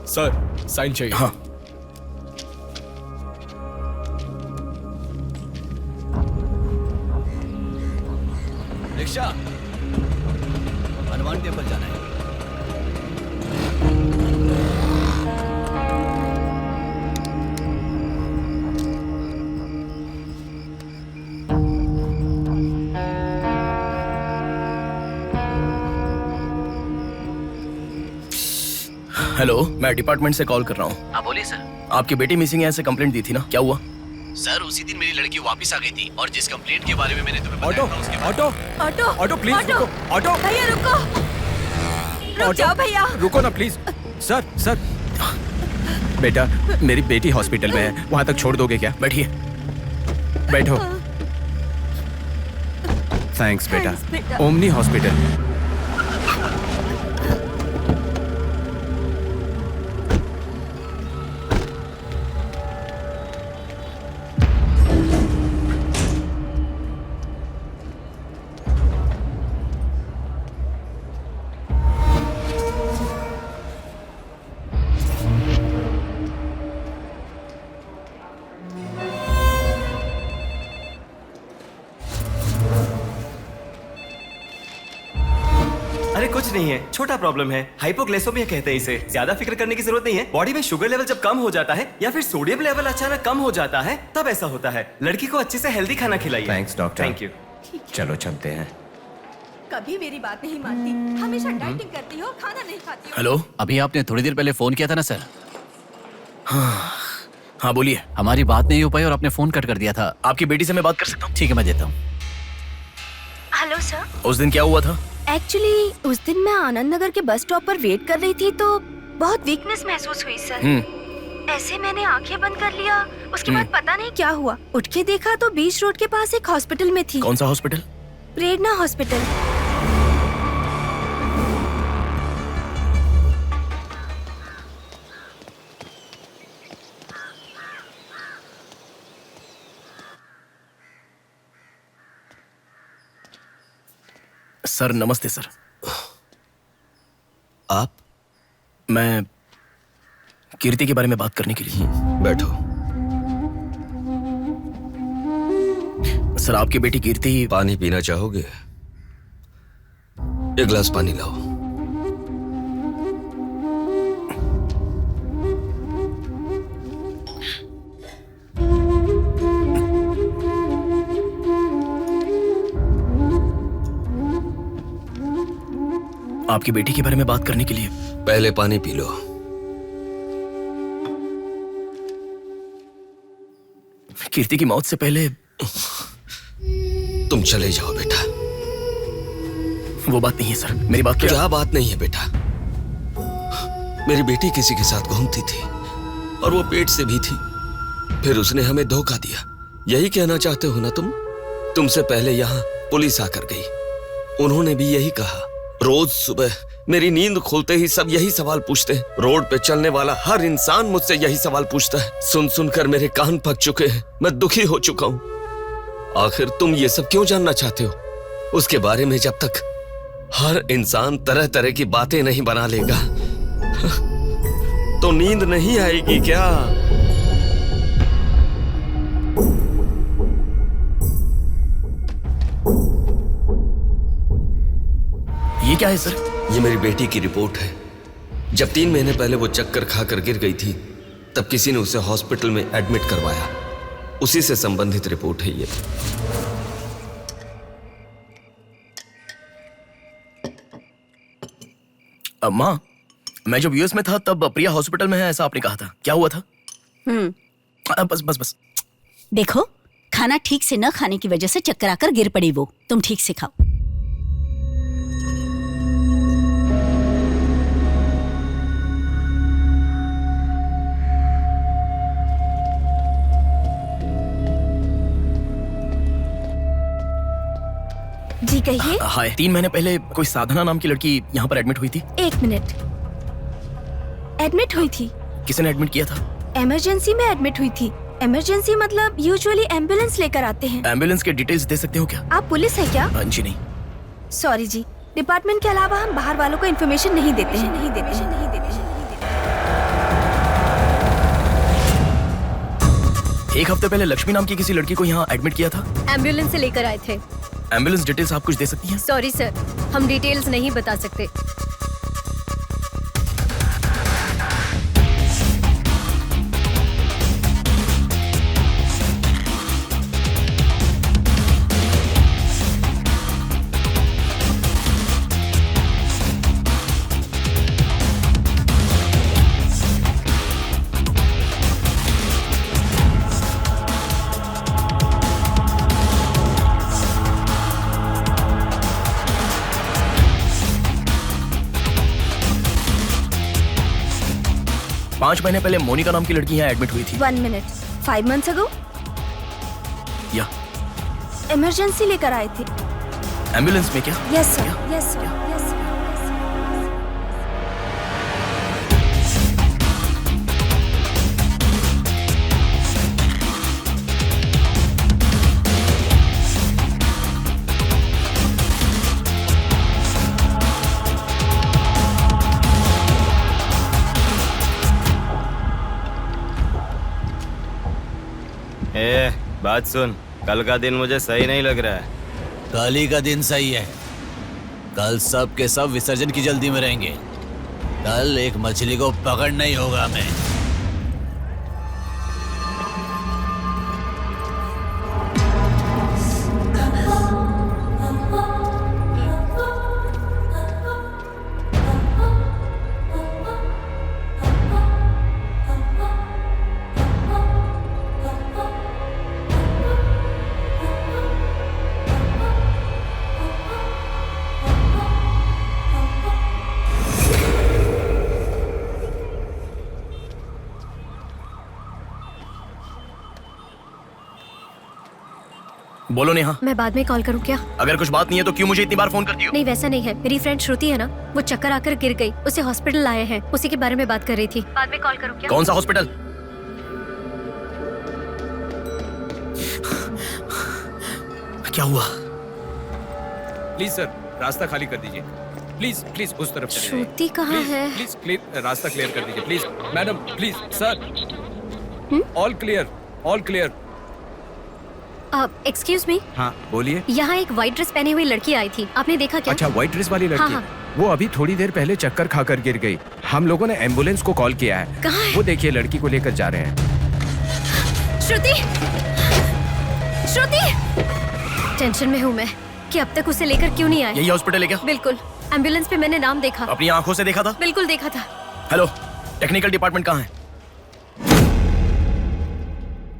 सर साइन चाहिए। हाँ रिक्शा, हनुमान टेम्पल जाना है। हेलो, मैं डिपार्टमेंट से कॉल कर रहा हूँ। हाँ बोलिए सर। आपकी बेटी मिसिंग है ऐसे कंप्लेंट दी थी ना, क्या हुआ? सर उसी दिन मेरी लड़की वापस आ गई थी और जिस कंप्लेंट के बारे में मैंने तुम्हें ऑटो बताया था उसके ऑटो ऑटो ऑटो प्लीज रुको। ऑटो भैया रुको, रुक जाओ भैया। रुको ना प्लीज। सर सर, बेटा मेरी बेटी हॉस्पिटल में है, वहां तक छोड़ दोगे क्या? बैठिए। बैठो। थैंक्स बेटा। बेटा। Omni hospital. नहीं है, छोटा प्रॉब्लम है, हाइपोग्लाइसेमिया कहते हैं इसे। ज्यादा फिक्र करने की जरूरत नहीं है। बॉडी में शुगर लेवल जब कम हो जाता है या फिर सोडियम लेवल अचानक कम हो जाता है तब ऐसा होता है। लड़की को अच्छे से हेल्दी खाना खिलाइए। Thanks doctor. Thank you. चलो चलते हैं। कभी मेरी बात नहीं मानती, हमेशा डाइटिंग करती हो, खाना नहीं खाती हो। हेलो, अभी आपने थोड़ी देर पहले फोन किया था ना सर? हाँ बोलिए। हमारी बात नहीं हो पाई और आपने फोन कट कर दिया था। आपकी बेटी से मैं बात कर सकता हूँ? ठीक है, मैं देता हूँ। Hello sir. उस दिन क्या हुआ था? एक्चुअली उस दिन मैं आनंद नगर के बस स्टॉप पर वेट कर रही थी तो बहुत वीकनेस महसूस हुई सर। ऐसे मैंने आंखें बंद कर लिया। उसके बाद पता नहीं क्या हुआ, उठ के देखा तो बीच रोड के पास एक हॉस्पिटल में थी। कौन सा हॉस्पिटल? प्रेरणा हॉस्पिटल। सर नमस्ते सर। आप? मैं कीर्ति के बारे में बात करने के लिए। बैठो। सर आपकी बेटी कीर्ति। पानी पीना चाहोगे? एक गिलास पानी लाओ। आपकी बेटी के बारे में बात करने के लिए। पहले पानी पी लो। कीर्ति की मौत से पहले। तुम चले जाओ बेटा। वो बात नहीं है सर, मेरी बात क्या बात नहीं है बेटा? मेरी बेटी किसी के साथ घूमती थी और वो पेट से भी थी, फिर उसने हमें धोखा दिया। यही कहना चाहते हो ना तुम? तुमसे पहले यहाँ पुलिस आकर गई, उन्होंने भी यही कहा। रोज सुबह मेरी नींद खुलते ही सब यही सवाल पूछते हैं। रोड पे चलने वाला हर इंसान मुझसे यही सवाल पूछता है। सुन सुनकर मेरे कान पक चुके हैं, मैं दुखी हो चुका हूं। आखिर तुम ये सब क्यों जानना चाहते हो? उसके बारे में जब तक हर इंसान तरह तरह की बातें नहीं बना लेगा तो नींद नहीं आएगी क्या? ये क्या है सर? ये मेरी बेटी की रिपोर्ट है। जब 3 महीने पहले वो चक्कर खाकर गिर गई थी तब किसी ने उसे हॉस्पिटल में एडमिट करवाया। उसी से संबंधित रिपोर्ट है ये। माँ, मैं जब यूएस में था तब प्रिया हॉस्पिटल में है ऐसा आपने कहा था, क्या हुआ था? बस बस बस। देखो, खाना ठीक से न खाने की वजह से चक्कर आकर गिर पड़ी वो। तुम ठीक से खाओ। जी कहिए। हाय। 3 महीने पहले कोई साधना नाम की लड़की यहाँ पर एडमिट हुई थी। 1 मिनट। एडमिट हुई थी? किसने एडमिट किया था? इमरजेंसी में एडमिट हुई थी। इमरजेंसी मतलब यूजुअली एम्बुलेंस लेकर आते हैं। एम्बुलेंस के डिटेल्स दे सकते हो क्या? आप पुलिस है क्या? जी नहीं। सॉरी जी, डिपार्टमेंट के अलावा हम बाहर वालों को इन्फॉर्मेशन नहीं देते हैं। नहीं देते हैं। नहीं देते हैं। 1 हफ्ते पहले लक्ष्मी नाम की किसी लड़की को यहाँ एडमिट किया था। एम्बुलेंस से लेकर आए थे। एम्बुलेंस डिटेल्स आप कुछ दे सकती हैं? सॉरी सर, हम डिटेल्स नहीं बता सकते। पांच महीने पहले मोनिका नाम की लड़की यहाँ एडमिट हुई थी। 1 मिनट। 5 months ago? या इमरजेंसी लेकर आए थे। एम्बुलेंस में क्या? Yes sir, yes sir, yes sir. बात सुन, कल का दिन मुझे सही नहीं लग रहा है। कल ही का दिन सही है, कल सब के सब विसर्जन की जल्दी में रहेंगे। कल एक मछली को पकड़ना ही होगा हमें। बोलो नेहा। मैं बाद में कॉल करूं क्या? अगर कुछ बात नहीं है तो क्यों मुझे इतनी बार फोन करती हो? नहीं वैसा नहीं है, मेरी फ्रेंड श्रुति है ना, वो चक्कर आकर गिर गई, उसे हॉस्पिटल लाए हैं, उसी के बारे में बात कर रही थी। बाद में कॉल करूं क्या? कौन सा हॉस्पिटल? क्या हुआ? प्लीज सर, रास्ता खाली कर दीजिए। प्लीज प्लीज उस तरफ चले जाइए। श्रुति कहाँ है? प्लीज प्लीज रास्ता क्लियर कर दीजिए please. Madam please sir. All clear, all clear. Excuse me. हाँ बोलिए। यहाँ एक व्हाइट ड्रेस पहनी हुई लड़की आई थी, आपने देखा क्या? अच्छा, व्हाइट ड्रेस वाली लड़की। हाँ। वो अभी थोड़ी देर पहले चक्कर खाकर गिर गई। हम लोगों ने एम्बुलेंस को कॉल किया है। कहाँ है? वो देखिए लड़की को लेकर जा रहे हैं। श्रुति, श्रुति! टेंशन में हूँ मैं कि अब तक उसे लेकर क्यों नहीं आए। यही हॉस्पिटल है क्या? बिल्कुल, एम्बुलेंस पे मैंने नाम देखा। अपनी आंखों से देखा था? बिल्कुल देखा था। हेलो, टेक्निकल डिपार्टमेंट कहाँ है?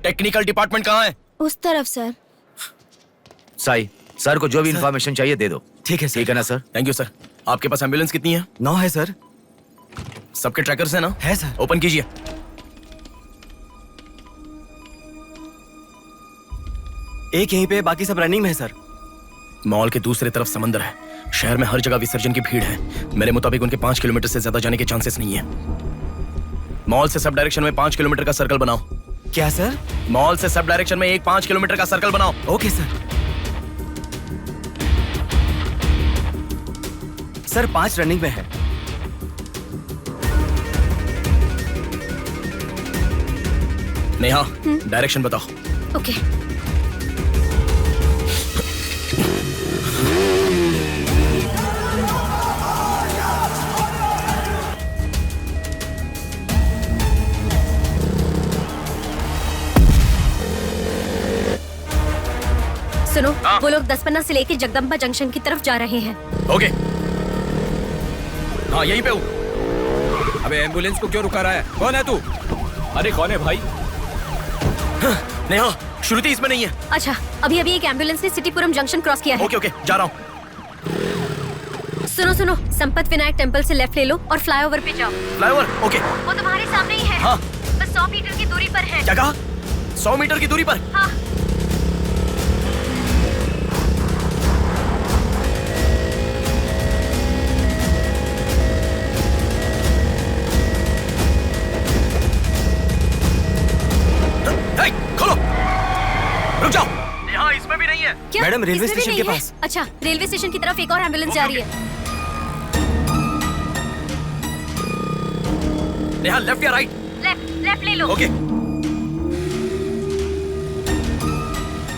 टेक्निकल डिपार्टमेंट कहाँ है? उस तरफ सर। साई, सर को जो भी इंफॉर्मेशन चाहिए दे दो। ठीक है सर। ठीक है ना सर? Thank you sir. आपके पास एम्बुलेंस कितनी है? 9 है सर। सबके ट्रैकर्स है ना? है सर। ओपन कीजिए। एक यहीं पे, बाकी सब रनिंग में है सर। मॉल के दूसरी तरफ समंदर है। शहर में हर जगह विसर्जन की भीड़ है। मेरे मुताबिक उनके 5 किलोमीटर से ज्यादा जाने के चांसेस नहीं है। मॉल से सब डायरेक्शन में 5 किलोमीटर का सर्कल बनाओ। क्या सर? मॉल से सब डायरेक्शन में एक 5 किलोमीटर का सर्कल बनाओ। Okay sir. सर 5 रनिंग में है। नेहा, डायरेक्शन बताओ। ओके। सुनो, वो लोग 10 से लेके जगदम्बा जंक्शन की तरफ जा रहे हैं। ओके। हाँ यहीं पे हूँ। अबे एम्बुलेंस को क्यों रुका रहा है? कौन है तू? अरे कौन है भाई? नेहा, श्रुति इसमें नहीं है। अच्छा, अभी अभी एक एम्बुलेंस ने सिटीपुरम जंक्शन क्रॉस किया है। ओके ओके, जा रहा हूँ। सुनो सुनो, संपत विनायक टेम्पल से लेफ्ट ले लो और फ्लाईओवर पे जाओ। फ्लाईओवर? ओके। वो तुम्हारे सामने ही है। हाँ। बस 100 मीटर की दूरी पर है। क्या कहा? 100 मीटर की दूरी पर? हाँ। खोलो, रुक जाओ। यहाँ इसमें भी नहीं है। क्या? मैडम, रेलवे इसमें भी स्टेशन नहीं के है? पास। अच्छा, रेलवे स्टेशन की तरफ एक और एम्बुलेंस जा रही है। नेहा, लेफ्ट या राइट? लेफ्ट, लेफ्ट ले लो। ओके।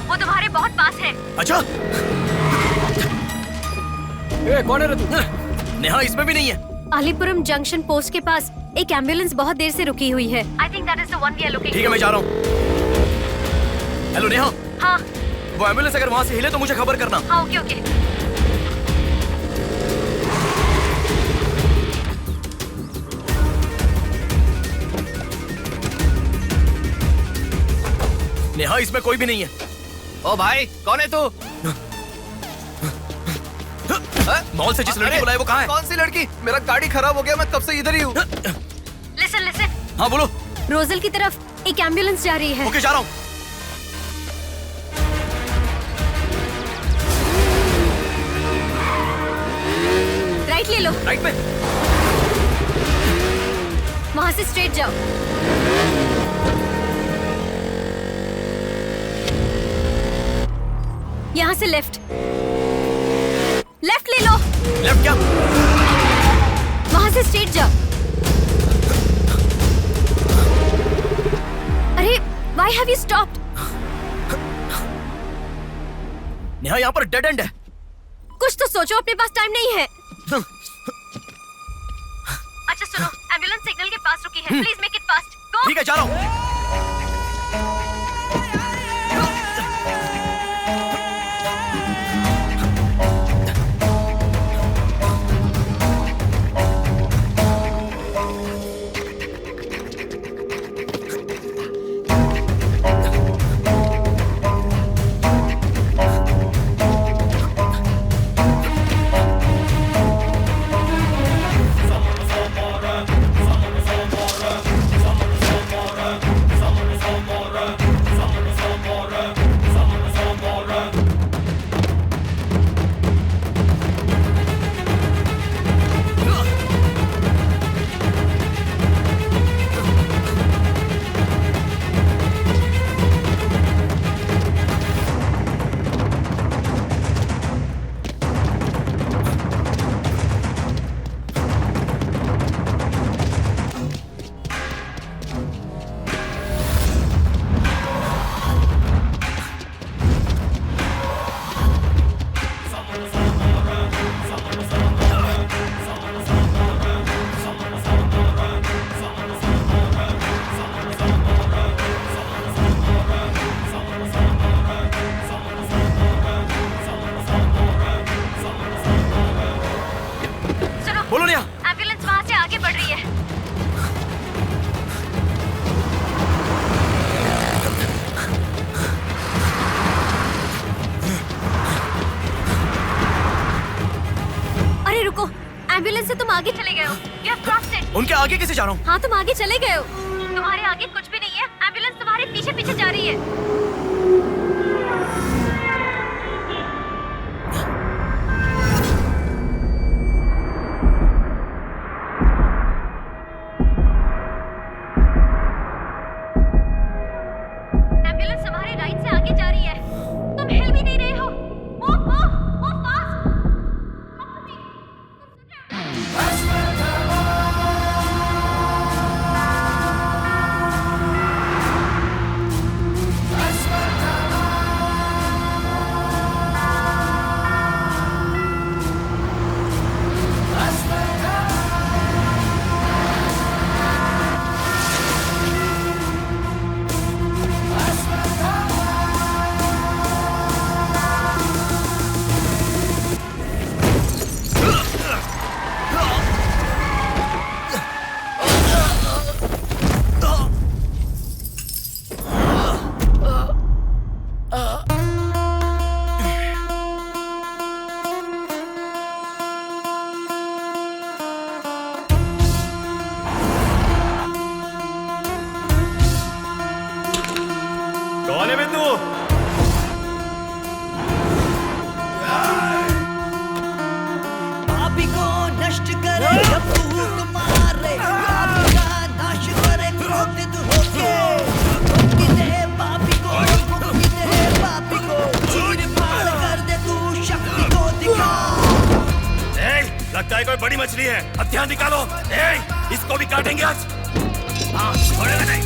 वो तुम्हारे बहुत पास है। अच्छा। ए, कौन है रे तू? नेहा, इसमें भी नहीं है। अलीपुरम जंक्शन पोस्ट के पास एक एम्बुलेंस बहुत देर से रुकी हुई है। I think that is the one we are looking for. ठीक है, मैं जा रहा हूँ। हेलो नेहा। हाँ। वो एम्बुलेंस अगर वहाँ से हिले तो मुझे खबर करना। हाँ, ओके ओके। नेहा, इसमें कोई भी नहीं है। ओ भाई, कौन है तू? मॉल से जिस लड़की को बुलाया वो कहाँ है? कौन सी लड़की? मेरा गाड़ी खराब हो गया, मैं तब से इधर ही हूँ। Listen listen. हाँ बोलो। रोजल की तरफ एक एम्बुलेंस जा रही है। ओके, जा रहा हूँ। राइट ले लो। राइट में? वहाँ से स्ट्रेट जाओ। यहाँ से लेफ्ट। लेफ्ट ले लो। लेफ्ट क्या? वहाँ से स्ट्रेट जाओ। अरे, why have you stopped? Neha, यहाँ पर डेड एंड है। कुछ तो सोचो, अपने पास टाइम नहीं है। अच्छा सुनो, एम्बुलेंस सिग्नल के पास रुकी है, प्लीज मेक इट फास्ट। गो। ठीक है, जा रहा हूँ। बोलो नेहा। एम्बुलेंस वहाँ से आगे बढ़ रही है। अरे रुको, एम्बुलेंस से तुम आगे चले गए हो। You have crossed it. उनके आगे कैसे जा रहा हूँ? हाँ, तुम आगे चले गए हो। तुम्हारे आगे कुछ भी नहीं है, एम्बुलेंस तुम्हारे पीछे पीछे जा रही है। एम्बुलेंस तुम्हारे राइट से आगे जा रही है, तुम हिल भी नहीं रहे हो। Move fast. Come to me. कौन है बे तू? पापी को नष्ट करे भूत मारे, पाप का नाश करे क्रोधित होके। मुक्ति दे पापी को, मुक्ति दे पापी को, चीर फाड़ कर दे तू शक्ति को दिखा। लगता है कोई बड़ी मछली है, हथियार निकालो। इसको भी काटेंगे आज। हाँ, छोड़ेगा नहीं।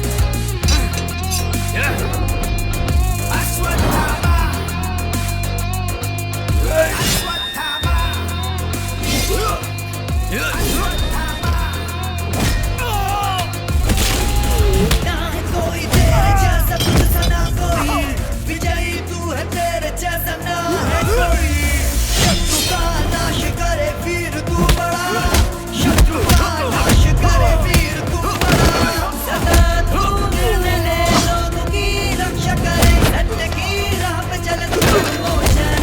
ना है कोई तेरे जैसा, तुझसा ना कोई, विजयी तू है तेरे जैसा ना है कोई। शत्रु का नाश करे वीर तू बड़ा, शत्रु का नाश करे वीर तू बड़ा। सदा तू निर्णय ले, लोगों की रक्षा करे, सत्य की राह पे चले तू निर्मोचन।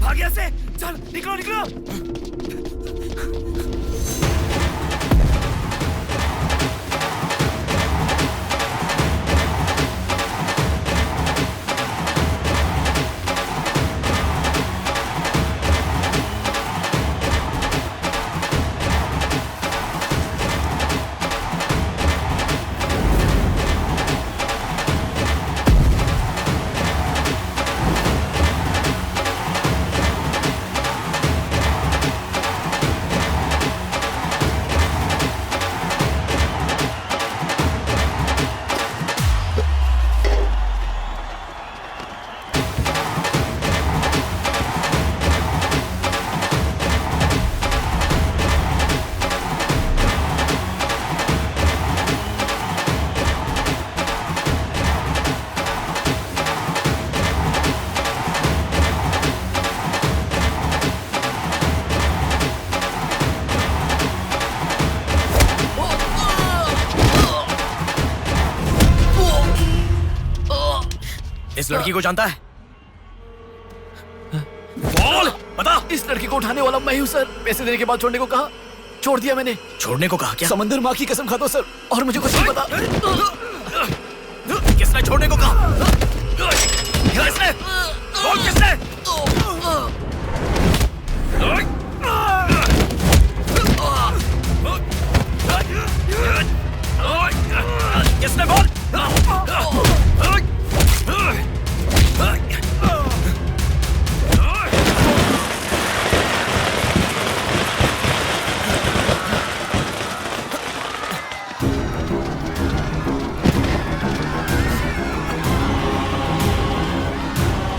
भाग यहाँ से, चल निकलो निकलो। इस लड़की को जानता है? बोल, बता। इस लड़की को उठाने वाला मैं हूँ सर। पैसे देने के बाद छोड़ने को कहा, छोड़ दिया मैंने। छोड़ने को कहा क्या? समंदर माँ की कसम खाता हूँ सर, और मुझे कुछ नहीं पता। किसने छोड़ने को कहा? किसने? बोल किसने? किसने? बोल।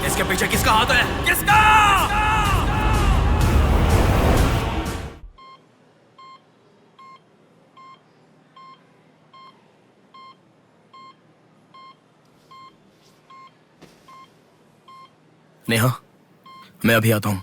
इसके पीछे किसका हाथ है? किसका? नेहा, मैं अभी आता हूं।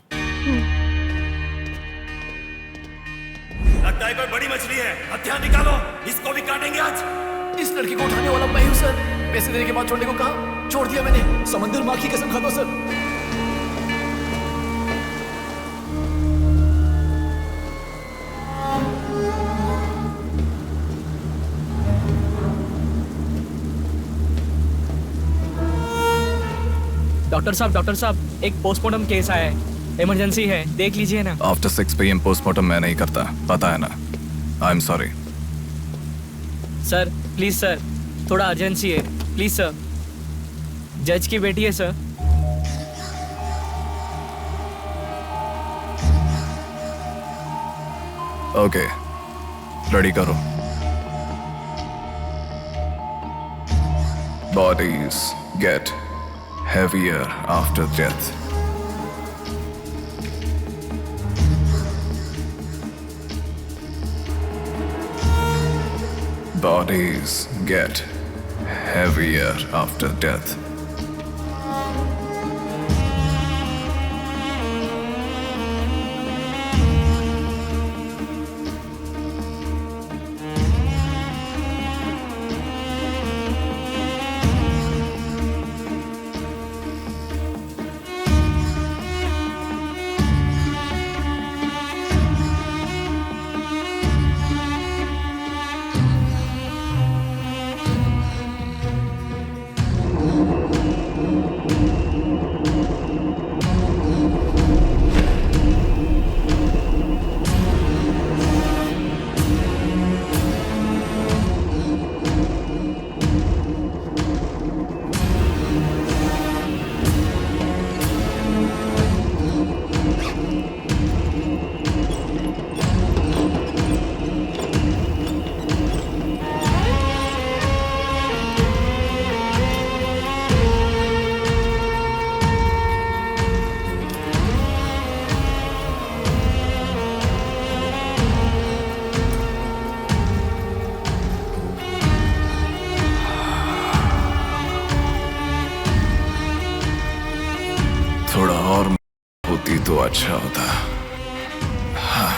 लगता है कोई बड़ी मछली है। हथियार निकालो, इसको भी काटेंगे आज। इस लड़की को उठाने वाला मैं हूँ सर। पैसे देने के बाद छोड़ने को कहा, छोड़ दिया मैंने। समंदर माँ की कसम खाता हूँ सर। डॉक्टर साहब, एक पोस्टमार्टम केस आया है, इमरजेंसी है, देख लीजिए ना। आफ्टर 6 PM पोस्टमार्टम मैं नहीं करता, पता है ना। I am sorry sir, please sir, थोड़ा अर्जेंसी है, प्लीज सर। जज की बेटी है सर। ओके, रेडी करो। Bodies get heavier after death. Bodies get heavier after death. थोड़ा और होती तो अच्छा होता। हाँ।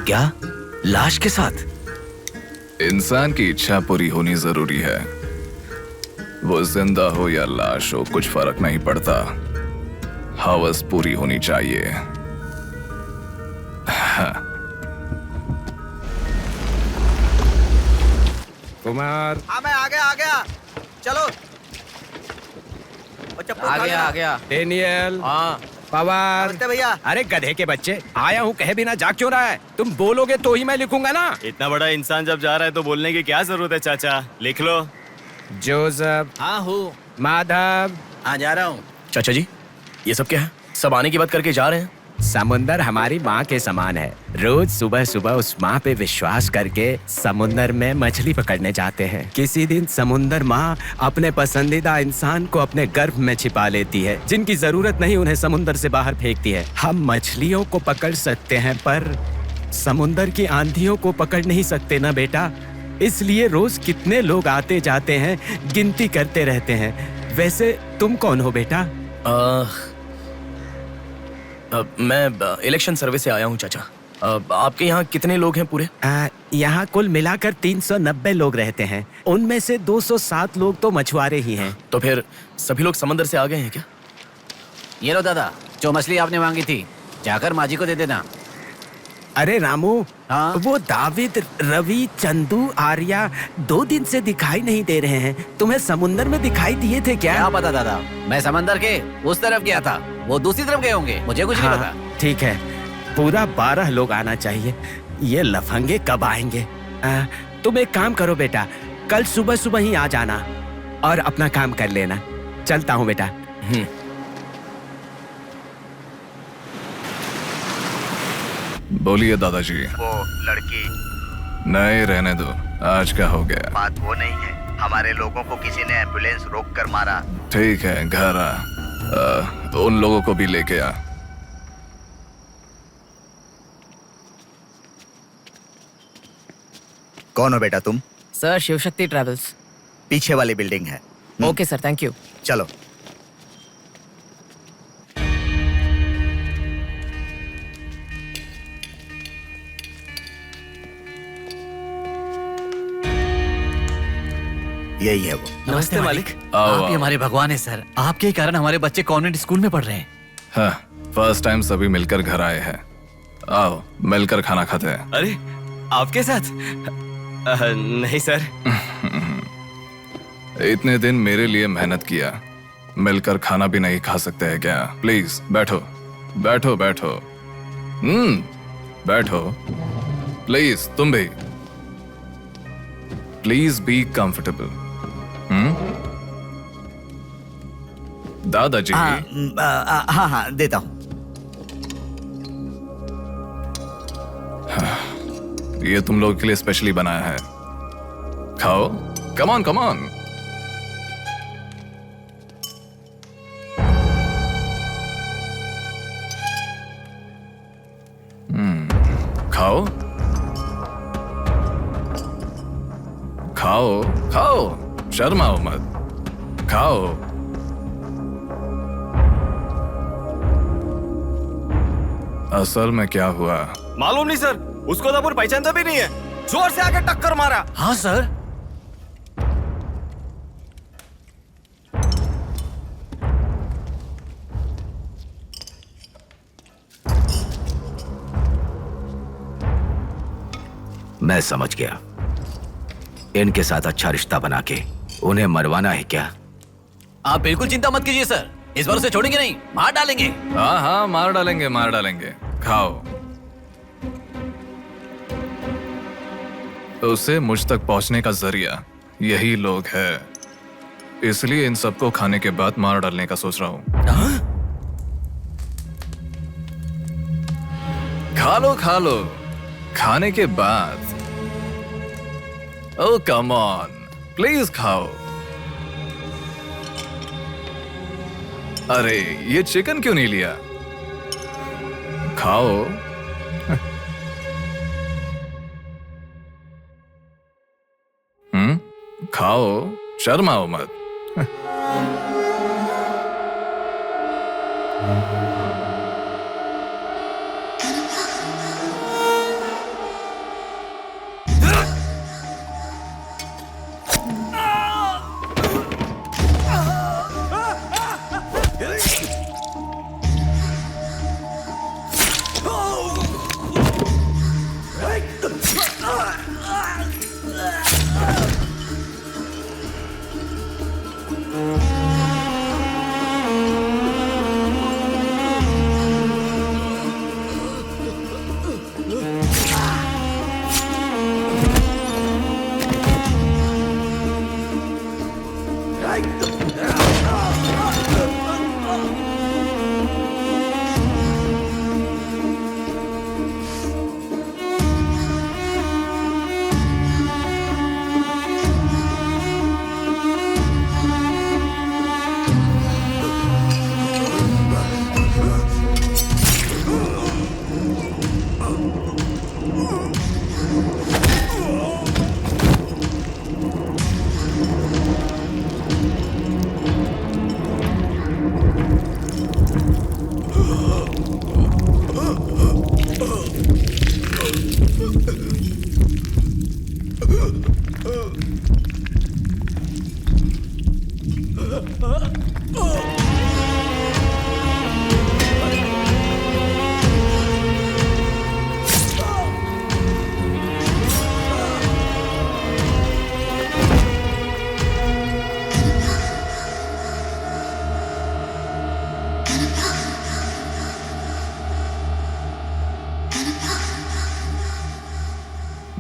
क्या? लाश के साथ? इंसान की इच्छा पूरी होनी जरूरी है। वो जिंदा हो या लाश हो, कुछ फर्क नहीं पड़ता। हवस पूरी होनी चाहिए। हाँ। कुमार, हाँ मैं आ गया। चलो। आ गया। डेनियल। हाँ। पवार। नमस्ते भैया। अरे गधे के बच्चे, आया हूँ कहे बिना जाग क्यों रहा है? तुम बोलोगे तो ही मैं लिखूंगा ना। इतना बड़ा इंसान जब जा रहा है तो बोलने की क्या जरूरत है चाचा? लिख लो। जोसेफ। हाँ हूँ। माधव। हाँ जा रहा हूँ। चाचा जी, ये सब क्या है? सब आने की बात करके जा रहे हैं। समुंदर हमारी माँ के समान है। रोज सुबह सुबह उस माँ पे विश्वास करके समुंदर में मछली पकड़ने जाते हैं। किसी दिन समुंदर माँ अपने पसंदीदा इंसान को अपने गर्भ में छिपा लेती है। जिनकी जरूरत नहीं उन्हें समुंदर से बाहर फेंकती है। हम मछलियों को पकड़ सकते हैं पर समुंदर की आंधियों को पकड़ नहीं सकते ना बेटा। इसलिए रोज कितने लोग आते जाते हैं, गिनती करते रहते हैं। वैसे तुम कौन हो बेटा? मैं इलेक्शन सर्वे से आया हूँ चाचा। आपके यहाँ कितने लोग हैं पूरे? यहाँ कुल मिलाकर 390 लोग रहते हैं। उनमें से 207 लोग तो मछुआरे ही हैं। तो फिर सभी लोग समंदर से आ गए हैं क्या? ये लो दादा, जो मछली आपने मांगी थी, जाकर माजी को दे देना। अरे रामू, वो दाविद, रवि, चंदू, आर्या 2 दिन से दिखाई नहीं दे रहे हैं। तुम्हें समुंदर में दिखाई दिए थे क्या? पता दादा, मैं समंदर के उस तरफ गया था, वो दूसरी तरफ गए होंगे, मुझे कुछ नहीं पता। ठीक है, पूरा 12 लोग आना चाहिए। ये लफंगे कब आएंगे? तुम एक काम करो बेटा, कल सुबह सुबह ही आ जाना और अपना काम कर लेना। चलता हूँ बेटा। बोलिए दादाजी। वो लड़की नहीं, रहने दो, आज का हो गया। बात वो नहीं है, हमारे लोगों को किसी ने एम्बुलेंस रोक कर मारा। ठीक है, घर आ, उन लोगों को भी लेके आ। कौन हो बेटा तुम? Sir, Shivshakti travels. पीछे वाली बिल्डिंग है। Okay sir, thank you. चलो। यही है वो। नमस्ते मालिक। आओ, आप आओ। ही हमारे भगवान है सर। आपके कारण हमारे बच्चे कॉन्वेंट स्कूल में पढ़ रहे हैं। हाँ, फर्स्ट टाइम सभी मिलकर घर आए हैं। आओ, मिलकर खाना खाते हैं। अरे, आपके साथ? नहीं सर। इतने दिन मेरे लिए मेहनत किया, मिलकर खाना भी नहीं खा सकते हैं क्या? प्लीज बैठो, बैठो, बैठो। बैठो। प्लीज तुम भी। Please be comfortable. दादाजी। हाँ, देता हूँ। ये तुम लोग के लिए स्पेशली बनाया है, खाओ। Come on, come on. खाओ, खाओ, खाओ, शर्माओ मत, खाओ। असल में क्या हुआ मालूम नहीं सर, उसको तो अपन पहचानता भी नहीं है। जोर से आके टक्कर मारा। हाँ सर। मैं समझ गया, इनके साथ अच्छा रिश्ता बना के उन्हें मरवाना है क्या? आप बिल्कुल चिंता मत कीजिए सर, इस बार उसे छोड़ेंगे नहीं, मार डालेंगे। हाँ हाँ, मार डालेंगे, मार डालेंगे। खाओ। उसे मुझ तक पहुंचने का जरिया यही लोग है, इसलिए इन सबको खाने के बाद मार डालने का सोच रहा हूं। खा लो, खा लो, खाने के बाद। ओह कम ऑन, प्लीज खाओ। अरे, ये चिकन क्यों नहीं लिया? खाओ। खाओ, शर्माओ मत।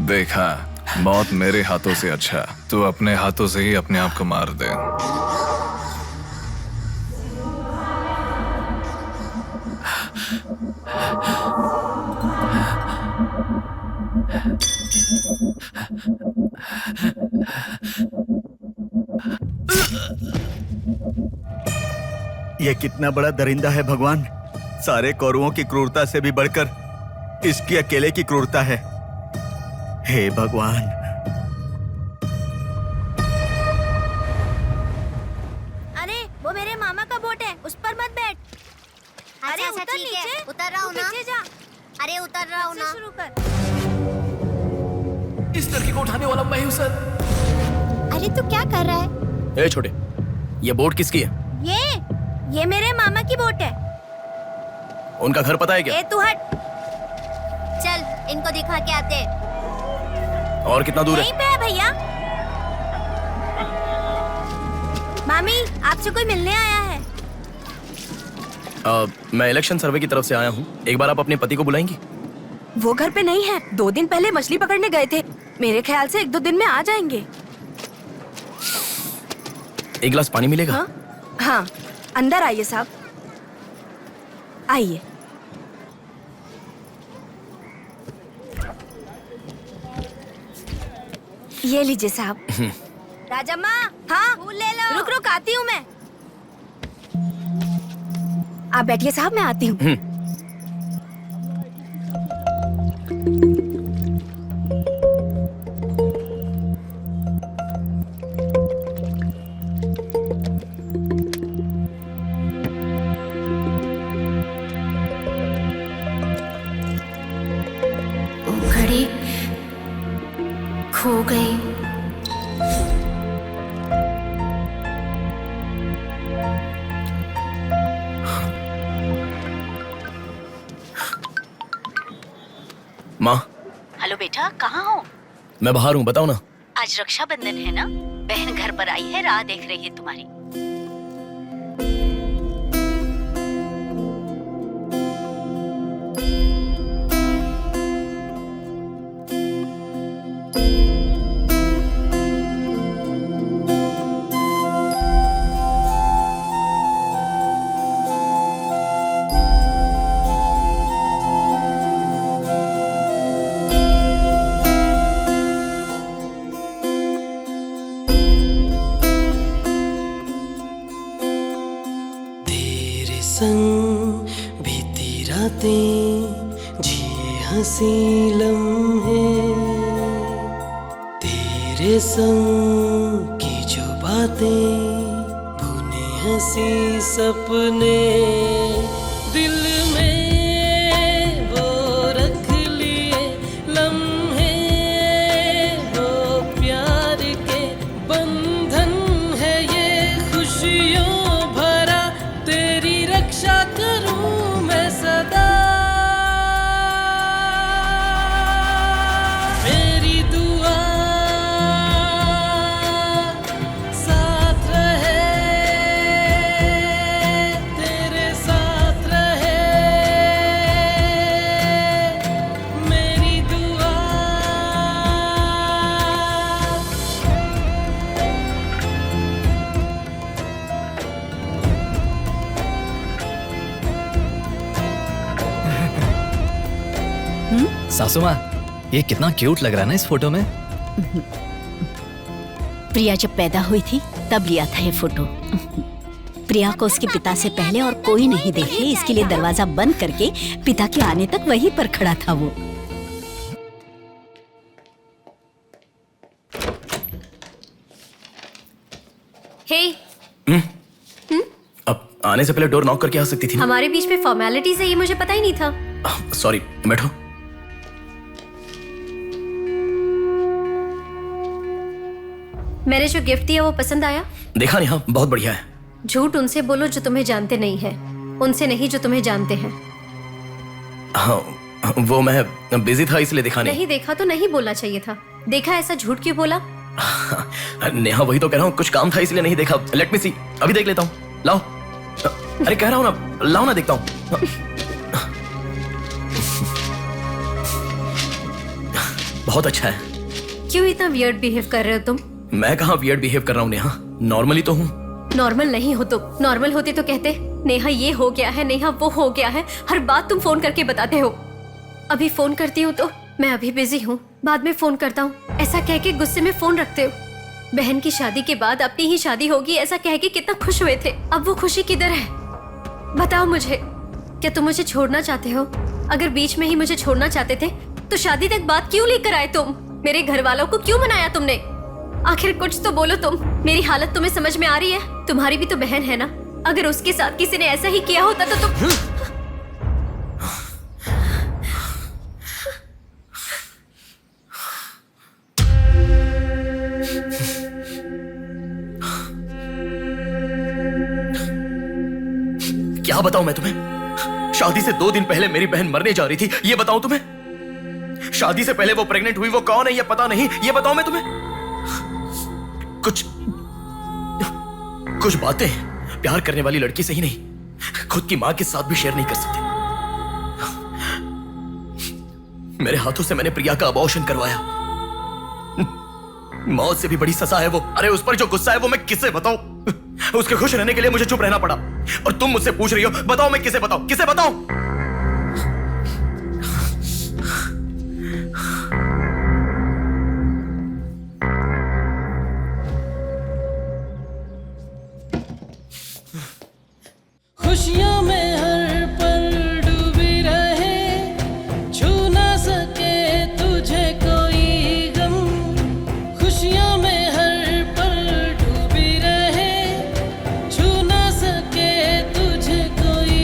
देखा, मौत मेरे हाथों से अच्छा तू अपने हाथों से ही अपने आप को मार दे। ये कितना बड़ा दरिंदा है भगवान। सारे कौरवों की क्रूरता से भी बढ़कर इसकी अकेले की क्रूरता है। हे भगवान। अरे वो मेरे मामा का बोट है, उस पर मत बैठ। अरे उतर नीचे, उतर रहा हूँ ना। पीछे जा। अरे उतर रहा हूँ ना। शुरू कर। इस लड़की को उठाने वाला मैं हूँ सर। अरे तू क्या कर रहा है? ए छोटे, ये बोट किसकी है? ये मेरे मामा की बोट है। उनका घर पता है क्या? ए तू हट। चल इनको दिखा के आते। और कितना दूर है? यहीं पे है भैया। मामी आपसे कोई मिलने आया है। मैं इलेक्शन सर्वे की तरफ से आया हूँ। एक बार आप अपने पति को बुलाएंगी? वो घर पे नहीं है, 2 दिन पहले मछली पकड़ने गए थे। मेरे ख्याल से 1-2 दिन में आ जाएंगे। एक गिलास पानी मिलेगा? हाँ, अंदर आइए साहब, आइए। ये लीजिए साहब। राजम्मा, हाँ फूल ले लो। रुक रुक आती हूँ मैं। आप बैठिए साहब, मैं आती हूँ। घड़ी खो गई। माँ, हेलो बेटा, कहाँ हो? मैं बाहर हूँ, बताओ ना। आज रक्षाबंधन है ना, बहन घर पर आई है, राह देख रही है तुम्हारी। संग बीती रातें जिए हंसी लम्हे, तेरे संग की जो बातें बुने हंसी सपने, दिल में वो रख लिए लम्हे, वो प्यार के बंधन है ये खुशियों भरा, तेरी रक्षा करूं मैं सदा, मेरी दुआ साथ रहे, तेरे साथ रहे, मेरी दुआ। सासू माँ, ये कितना क्यूट लग रहा है ना इस फोटो में। प्रिया जब पैदा हुई थी तब लिया था ये फोटो। प्रिया को उसके पिता से पहले और कोई नहीं देखे, इसके लिए दरवाजा बंद करके पिता के आने तक वहीं पर खड़ा था वो। हे, अब आने से पहले डोर नॉक करके आ सकती थी ना? हमारे बीच में फॉर्मेलिटीज है, ये मुझे पता ही नहीं था। सॉरी, बैठो। मैंने जो गिफ्ट दिया वो पसंद आया? देखा नहीं? हाँ, बहुत बढ़िया है। झूठ उनसे बोलो जो तुम्हें जानते नहीं है, उनसे नहीं जो तुम्हें जानते हैं। हाँ, वो मैं बिजी था इसलिए देखा नहीं। नहीं देखा तो नहीं बोलना चाहिए था। देखा, ऐसा झूठ क्यों बोला? नेहा, वही तो कह रहा हूँ, कुछ काम था इसलिए नहीं देखा। लेट मी सी, अभी देख लेता हूँ। लाओ। अरे कह रहा हूँ ना, लाओ ना, देखता हूँ। बहुत अच्छा है। क्यों इतना वियर्ड बिहेव कर रहे हो तुम? मैं कहाँ वियर्ड बिहेव कर रहा हूँ नेहा, नॉर्मली तो हूँ। नॉर्मल नहीं हो तुम। नॉर्मल होते तो कहते नेहा ये हो गया है, नेहा वो हो गया है। हर बात तुम फोन करके बताते हो। अभी फोन करती हूँ तो मैं अभी बिजी हूँ, बाद में फोन करता हूँ, ऐसा कह के गुस्से में फोन रखते हो। बहन की शादी के बाद अपनी ही शादी होगी ऐसा कह के कितना खुश हुए थे, अब वो खुशी किधर है? बताओ मुझे, क्या तुम मुझे छोड़ना चाहते हो? अगर बीच में ही मुझे छोड़ना चाहते थे तो शादी तक बात क्यों लेकर आए तुम? मेरे घर वालों को क्यों मनाया तुमने? आखिर कुछ तो बोलो तुम। मेरी हालत तुम्हें समझ में आ रही है? तुम्हारी भी तो बहन है ना, अगर उसके साथ किसी ने ऐसा ही किया होता तो तुम क्या बताऊं मैं तुम्हें? शादी से 2 दिन पहले मेरी बहन मरने जा रही थी, ये बताऊं तुम्हें? शादी से पहले वो प्रेग्नेंट हुई, वो कौन है ये पता नहीं, ये बताऊं मैं तुम्हें? कुछ बातें प्यार करने वाली लड़की से ही नहीं, खुद की मां के साथ भी शेयर नहीं कर सकते। मेरे हाथों से मैंने प्रिया का अबॉर्शन करवाया। मौत से भी बड़ी सजा है वो। अरे उस पर जो गुस्सा है वो मैं किसे बताऊं? उसके खुश रहने के लिए मुझे चुप रहना पड़ा, और तुम मुझसे पूछ रही हो बताओ मैं किसे बताऊं, किसे बताऊं? खुशियों में हर पल डूबी रहे, छू ना सके तुझे कोई गम। खुशियों में हर पल डूबी रहे, छू ना सके तुझे कोई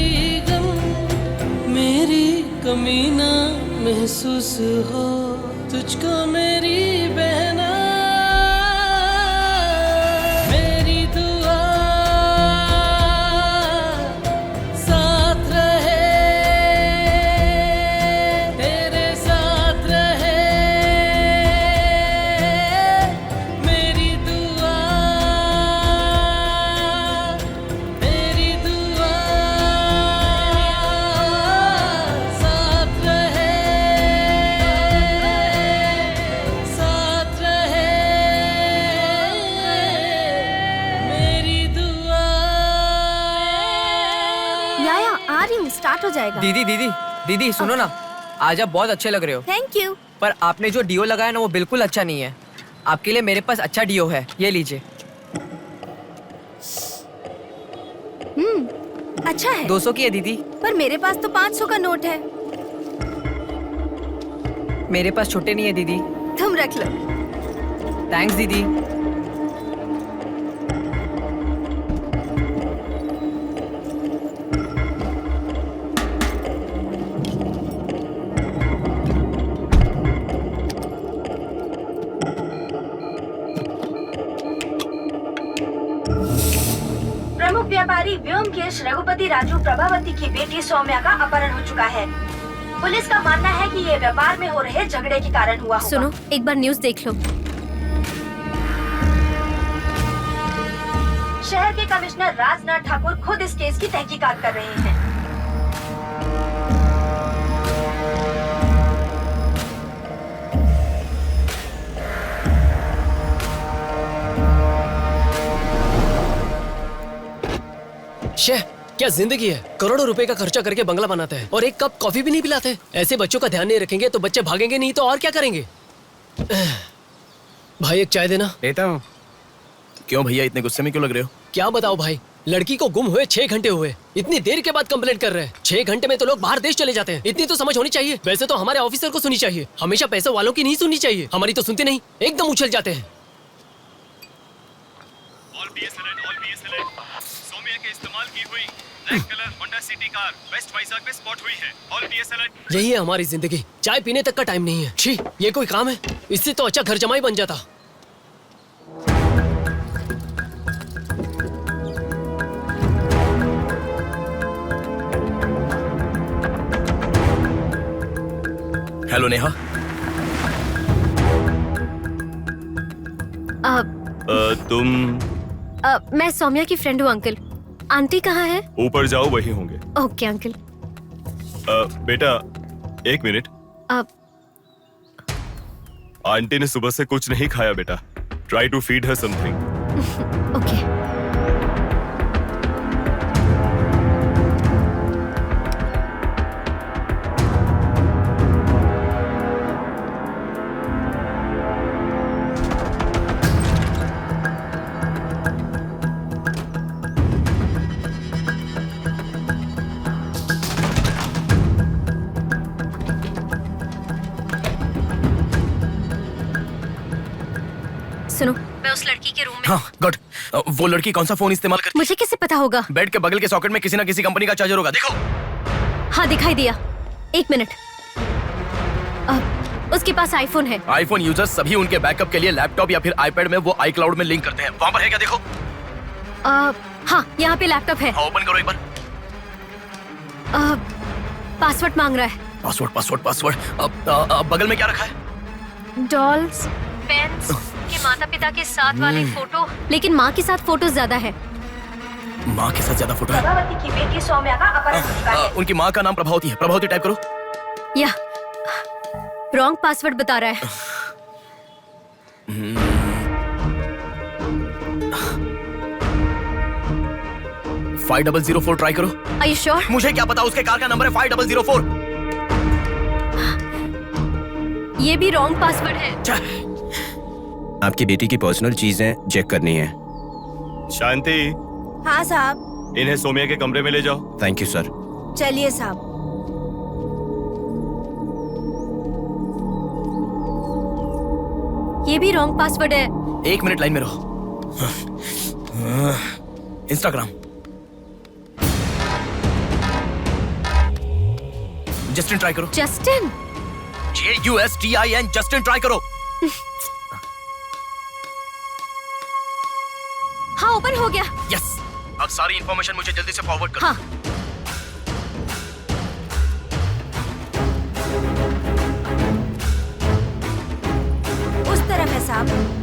गम। मेरी कमी ना महसूस हो तुझको मेरी बहना, मेरी दुआ साथ रहे, तेरे साथ रहे। मेरी दुआ, मेरी दुआ साथ रहे, साथ रहे। मेरी दुआ। याया आ रही हूँ, स्टार्ट हो जाएगा। दीदी दीदी दीदी सुनो ना, आज आप बहुत अच्छे लग रहे हो। Thank you. पर आपने जो डियो लगाया ना वो बिल्कुल अच्छा नहीं है। आपके लिए मेरे पास अच्छा डियो है, ये लीजिए। अच्छा है। 200 की है दीदी। पर मेरे पास तो 500 का नोट है। मेरे पास छोटे नहीं है दीदी। तुम रख लो। थैंक्स दीदी। प्रमुख व्यापारी व्योमकेश रघुपति राजू प्रभावती की बेटी सौम्या का अपहरण हो चुका है। पुलिस का मानना है कि ये व्यापार में हो रहे झगड़े के कारण हुआ होगा। सुनो, एक बार न्यूज़ देख लो। शहर के कमिश्नर राजनाथ ठाकुर खुद इस केस की तहकीकात कर रहे हैं। शेह, क्या जिंदगी है? करोड़ों रुपए का खर्चा करके बंगला बनाते हैं और एक कप कॉफी भी नहीं पिलाते। ऐसे बच्चों का ध्यान नहीं रखेंगे तो बच्चे भागेंगे नहीं तो और क्या करेंगे? भाई एक चाय देना। देता हूँ। क्यों भैया इतने गुस्से में क्यों लग रहे हो? क्या बताओ भाई, लड़की को गुम हुए 6 घंटे हुए, इतनी देर के बाद कंप्लेंट कर रहे हैं। 6 घंटे में तो लोग बाहर देश चले जाते हैं। इतनी तो समझ होनी चाहिए। वैसे तो हमारे ऑफिसर को सुनी चाहिए, हमेशा पैसे वालों की नहीं सुननी चाहिए। हमारी तो सुनते नहीं, एकदम उछल जाते हैं। सौम्या के इस्तेमाल की हुई black colour Honda City car west Vizag में स्पॉट हुई है। All PS alert. यही है हमारी जिंदगी, चाय पीने तक का टाइम नहीं है। छी, ये कोई काम है? इससे तो अच्छा घर जमाई बन जाता। हेलो नेहा। तुम मैं सौम्या की फ्रेंड हूँ अंकल। आंटी कहाँ है? ऊपर जाओ, वही होंगे। Okay uncle. बेटा 1 मिनट। आंटी ने सुबह से कुछ नहीं खाया बेटा. Try to feed her something. Okay. सुनो, मैं उस लड़की के रूम में। हाँ गुड। वो लड़की कौन सा फोन इस्तेमाल करती मुझे कैसे पता होगा? बेड के बगल के सॉकेट में किसी ना किसी कंपनी का चार्जर होगा, देखो। हाँ दिखाई दिया। 1 मिनट। उसके पास आईफोन है। आईफोन यूजर्स सभी उनके बैकअप के लिए लैपटॉप या फिर आईपैड में वो iCloud में लिंक करते हैं। वहाँ पर है क्या, देखो। हाँ यहाँ पे लैपटॉप है। ओपन करो एक बार। पासवर्ड मांग रहा है। पासवर्ड। बगल में क्या रखा है? डॉल्स, पेन्स के माता पिता के साथ वाले फोटो, लेकिन माँ के साथ फोटो ज्यादा है। माँ के साथ ज्यादा फोटो है। प्रभावती की बेटी सौम्या का अपहरण हो चुका है। उनकी माँ का नाम प्रभावती है। प्रभावती टाइप करो। या रॉन्ग पासवर्ड बता रहा है। 5004 ट्राई करो। Are you sure? मुझे क्या पता, उसके कार का नंबर है 5004। ये भी रॉन्ग पासवर्ड है। आपकी बेटी की पर्सनल चीजें चेक करनी है। शांति, हाँ साहब। इन्हें सोमिया के कमरे में ले जाओ। Thank you sir. चलिए साहब। ये भी रॉन्ग पासवर्ड है। 1 मिनट लाइन में रहो। इंस्टाग्राम। जस्टिन ट्राई करो। जस्टिन? JUSTIN, जस्टिन ट्राई करो। हाँ ओपन हो गया। यस। अब सारी इंफॉर्मेशन मुझे जल्दी से फॉरवर्ड करो। हाँ। उस तरफ है साहब।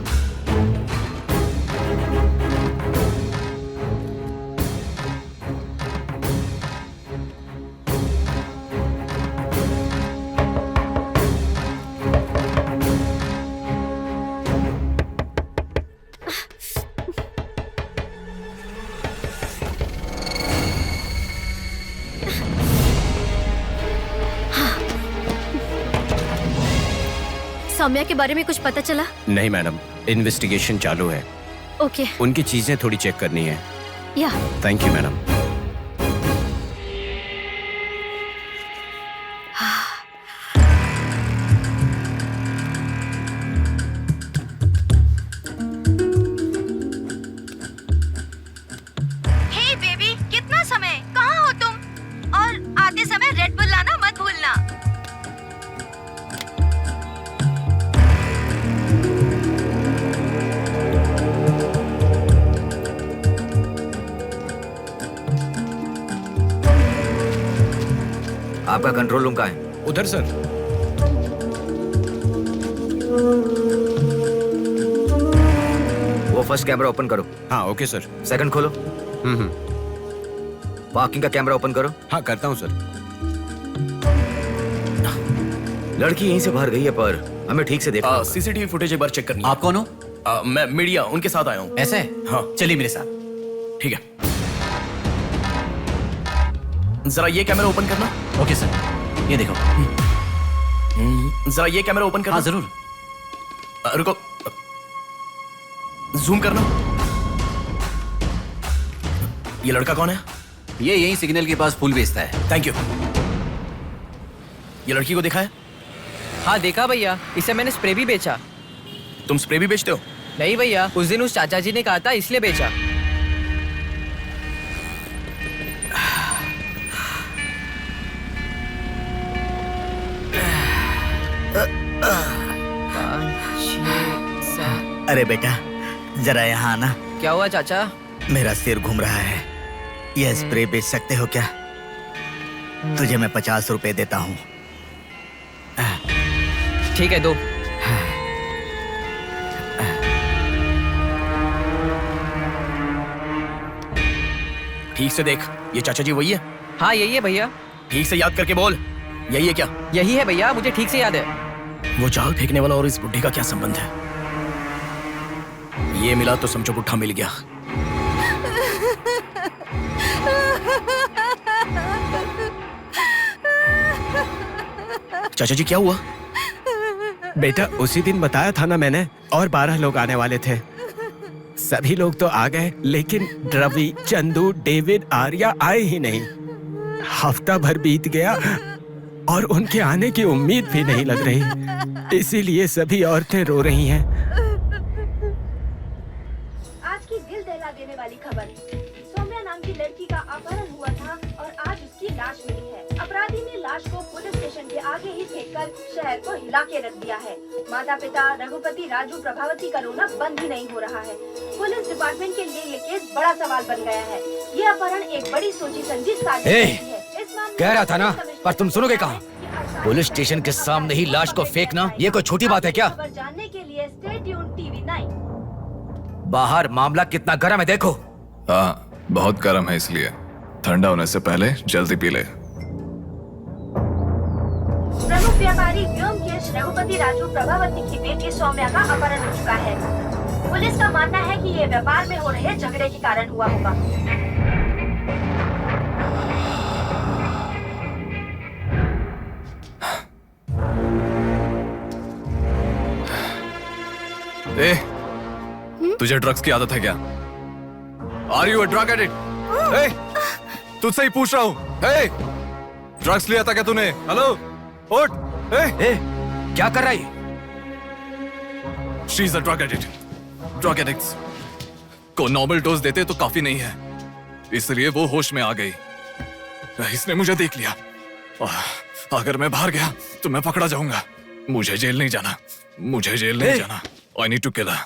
सौम्या के बारे में कुछ पता चला? नहीं मैडम, इन्वेस्टिगेशन चालू है। ओके। उनकी चीजें थोड़ी चेक करनी है। या thank you madam. Hey baby, कितना समय? कहाँ हो तुम? और आते समय रेड बुल लाना मत भूलना। आपका कंट्रोल रूम कहाँ है? उधर सर। वो फर्स्ट कैमरा ओपन करो। हाँ ओके सर। सेकंड खोलो। पार्किंग का कैमरा ओपन करो। हाँ करता हूँ सर। लड़की यहीं से बाहर गई है, पर हमें ठीक से देखना। सीसीटीवी फुटेज एक बार चेक करनी है। आप कौन हो? मैं मीडिया, उनके साथ आया हूँ। ऐसे? हाँ चलिए मेरे साथ। ठीक है। जरा ये कैमरा ओपन करना। ओके सर, ये देखो। जरा ये कैमरा ओपन करना। हाँ जरूर। रुको, जूम करना। ये लड़का कौन है? ये यही सिग्नल के पास फूल बेचता है। Thank you. ये लड़की को देखा है? हाँ देखा भैया, इसे मैंने स्प्रे भी बेचा। तुम स्प्रे भी बेचते हो? नहीं भैया, उस दिन उस चाचा जी ने कहा था इसलिए बेचा। अरे बेटा, जरा यहाँ आना। क्या हुआ चाचा? मेरा सिर घूम रहा है। यह स्प्रे बेच सकते हो क्या? तुझे मैं 50 रुपए देता हूँ। ठीक है, दो। ठीक से देख, ये चाचा जी वही है? हाँ यही है भैया। ठीक से याद करके बोल, यही है क्या? यही है भैया, मुझे ठीक से याद है। वो जाल फेंकने वाला और इस बुढ़ी का क्या संबंध है? ये मिला तो समझो पुट्ठा मिल गया। चाचा जी क्या हुआ? बेटा उसी दिन बताया था ना मैंने, और 12 लोग आने वाले थे। सभी लोग तो आ गए, लेकिन रवि, चंदू, डेविड, आर्या आए ही नहीं। हफ्ता भर बीत गया और उनके आने की उम्मीद भी नहीं लग रही। इसीलिए सभी औरतें रो रही हैं। आज की दिल दहला देने वाली खबर, सौम्या नाम की लड़की का अपहरण हुआ था और आज उसकी लाश मिली है। अपराधी ने लाश को पुलिस स्टेशन के आगे ही फेंककर शहर को हिला के रख दिया है। माता पिता रघुपति, राजू, प्रभावती का रोना बंद ही नहीं हो रहा है। पुलिस डिपार्टमेंट के लिए ये केस बड़ा सवाल बन गया है। ये अपहरण एक बड़ी सोची समझी साजिश है। कह रहा था ना, पर तुम सुनोगे कहाँ? पुलिस स्टेशन के सामने ही लाश को फेंकना ये कोई छोटी बात है क्या? खबर जानने के लिए स्टे ट्यून्ड टीवी 9। बाहर मामला कितना गर्म है देखो। हाँ, बहुत गर्म है, इसलिए ठंडा होने से पहले जल्दी पी ले। प्रमुख व्यापारी व्योमकेश रघुपति राजू प्रभावती की बेटी सौम्या का अपहरण हो चुका है। पुलिस का मानना है कि ये व्यापार में हो रहे झगड़े के कारण हुआ होगा। ए, तुझे ड्रग्स की आदत है क्या? Are you a drug addict? ए, तुझसे ही पूछ रहा हूँ। ए, ड्रग्स लिया था क्या तूने? हेलो, उठ। ए, क्या कर रहा है? She is a drug addict. Drug addicts को नॉर्मल डोज देते तो काफी नहीं है, इसलिए वो होश में आ गई। इसने मुझे देख लिया। अगर मैं बाहर गया तो मैं पकड़ा जाऊंगा। मुझे जेल नहीं जाना, मुझे जेल नहीं जाना। I need to kill her.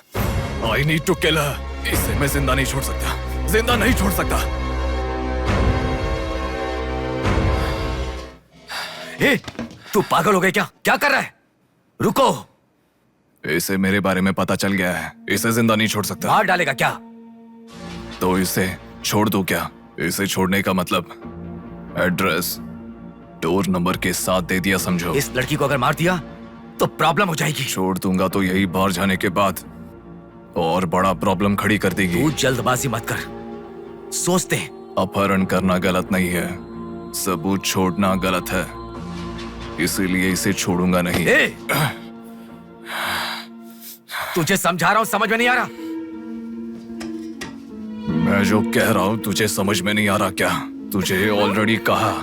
I need to kill her. इसे मैं जिंदा नहीं छोड़ सकता, जिंदा नहीं छोड़ सकता। ए, तू पागल हो गया क्या? क्या कर रहा है? रुको। इसे मेरे बारे में पता चल गया है, इसे जिंदा नहीं छोड़ सकता। मार डालेगा क्या? तो इसे छोड़ दो क्या? इसे छोड़ने का मतलब एड्रेस डोर नंबर के साथ दे दिया समझो। इस लड़की को अगर मार दिया तो प्रॉब्लम हो जाएगी। छोड़ दूंगा तो यही बाहर जाने के बाद और बड़ा प्रॉब्लम खड़ी कर देगी। तू जल्दबाजी मत कर, सोचते हैं। अपहरण करना गलत नहीं है, सबूत छोड़ना गलत है, इसीलिए इसे छोड़ूंगा नहीं। तुझे समझा रहा हूं, समझ में नहीं आ रहा? मैं जो कह रहा हूं तुझे समझ में नहीं आ रहा क्या? तुझे ऑलरेडी कहा,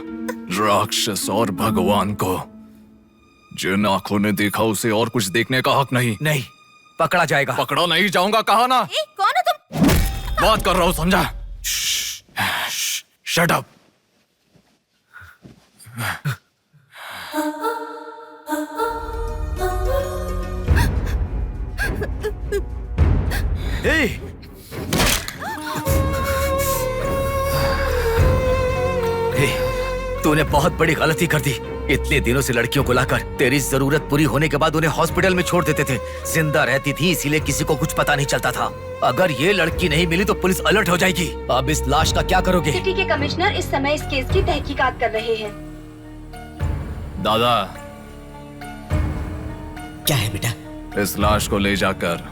राक्षस और भगवान को जिन आंखों ने देखा उसे और कुछ देखने का हक नहीं। नहीं, पकड़ा जाएगा। पकड़ा नहीं जाऊंगा, कहा ना। कौन हो तुम? बात कर रहा हूं, समझा? Shut up. तूने बहुत बड़ी गलती कर दी। इतने दिनों से लड़कियों को लाकर तेरी जरूरत पूरी होने के बाद उन्हें हॉस्पिटल में छोड़ देते थे। जिंदा रहती थी इसीलिए किसी को कुछ पता नहीं चलता था। अगर ये लड़की नहीं मिली तो पुलिस अलर्ट हो जाएगी। अब इस लाश का क्या करोगे? सिटी के कमिश्नर इस समय इस केस की तहकीकात कर रहे हैं। दादा, क्या है बेटा? इस लाश को ले जाकर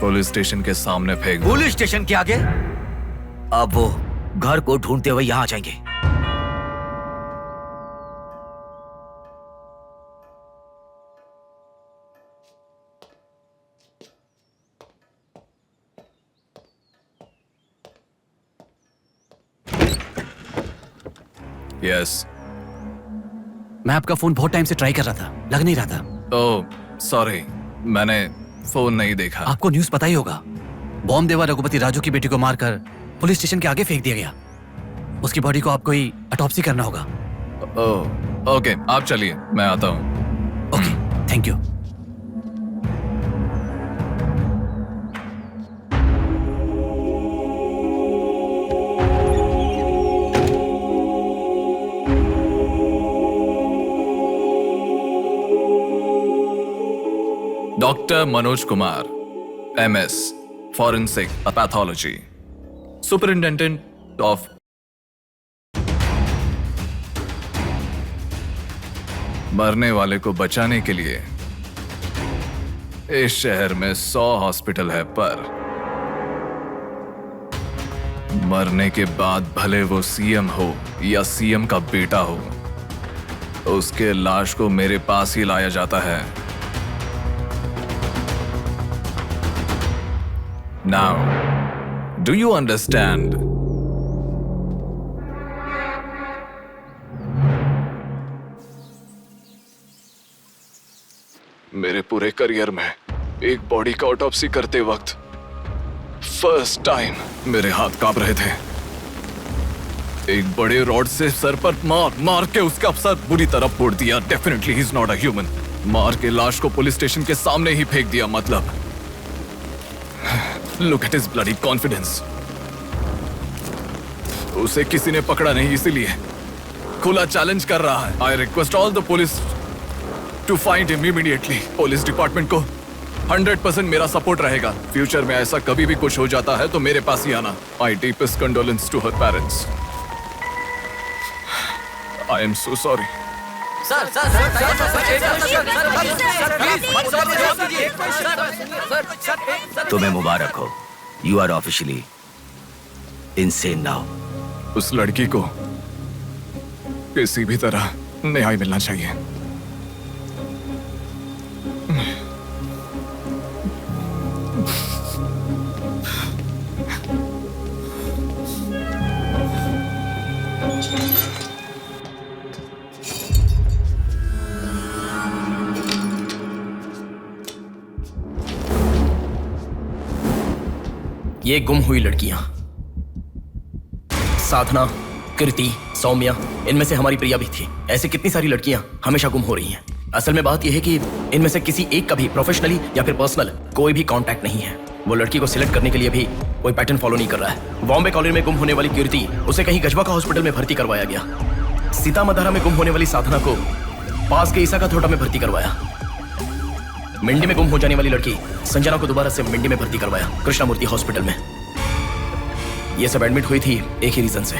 पुलिस स्टेशन के सामने फेंक दो। पुलिस स्टेशन के आगे? अब वो घर को ढूंढते हुए यहाँ आ जाएंगे। यस। मैं आपका फोन बहुत टाइम से ट्राई कर रहा था, लग नहीं रहा था। ओह, सॉरी, मैंने फोन नहीं देखा। आपको न्यूज़ पता ही होगा, बॉम्ब देवा रघुपति राजू की बेटी को मारकर पुलिस स्टेशन के आगे फेंक दिया गया। उसकी बॉडी को आपको ही ऑटोप्सी करना होगा। ओह, ओके, आप चलिए, मैं आता हूँ। Okay, thank you. Doctor Manoj Kumar, MS, Forensic Pathology, Superintendent of मरने वाले को बचाने के लिए इस शहर में 100 हॉस्पिटल है, पर मरने के बाद भले वो सीएम हो या सीएम का बेटा हो, उसके लाश को मेरे पास ही लाया जाता है। Now, do you understand? मेरे पूरे करियर में एक बॉडी का ऑटोप्सी करते वक्त फर्स्ट टाइम मेरे हाथ कांप रहे थे। एक बड़े रॉड से सर पर मार के उसका सर बुरी तरह फोड़ दिया। Definitely he is not a human. मार के लाश को पुलिस स्टेशन के सामने ही फेंक दिया। मतलब look at his bloody confidence. उसे किसी ने पकड़ा नहीं, इसीलिए खुला चैलेंज कर रहा है। I request all the police to find him immediately. Police department को 100% मेरा सपोर्ट रहेगा। फ्यूचर में ऐसा कभी भी कुछ हो जाता है तो मेरे पास ही आना। My deepest condolences to her parents. I am so sorry. तुम्हें मुबारक हो, you are officially insane now. उस लड़की को किसी भी तरह न्याय मिलना चाहिए। ये गुम हुई लड़कियां साधना, कृति, सौम्या, इनमें से हमारी प्रिया भी थी। ऐसे कितनी सारी लड़कियां हमेशा गुम हो रही हैं। असल में बात यह है कि इनमें से किसी एक का भी प्रोफेशनली या फिर पर्सनल कोई भी कांटेक्ट नहीं है। वो लड़की को सिलेक्ट करने के लिए भी कोई पैटर्न फॉलो नहीं कर रहा है। बॉम्बे कॉलोनी में गुम होने वाली कीर्ति, उसे कहीं गजवा का हॉस्पिटल में भर्ती करवाया गया। सीतामढ़ी में गुम होने वाली साधना को पास के ईसा का थोटा में भर्ती करवाया। मिंडी में गुम हो जाने वाली लड़की संजना को दोबारा से मिंडी में भर्ती करवाया, कृष्णामूर्ति हॉस्पिटल में। ये सब एडमिट हुई थी एक ही रीजन से,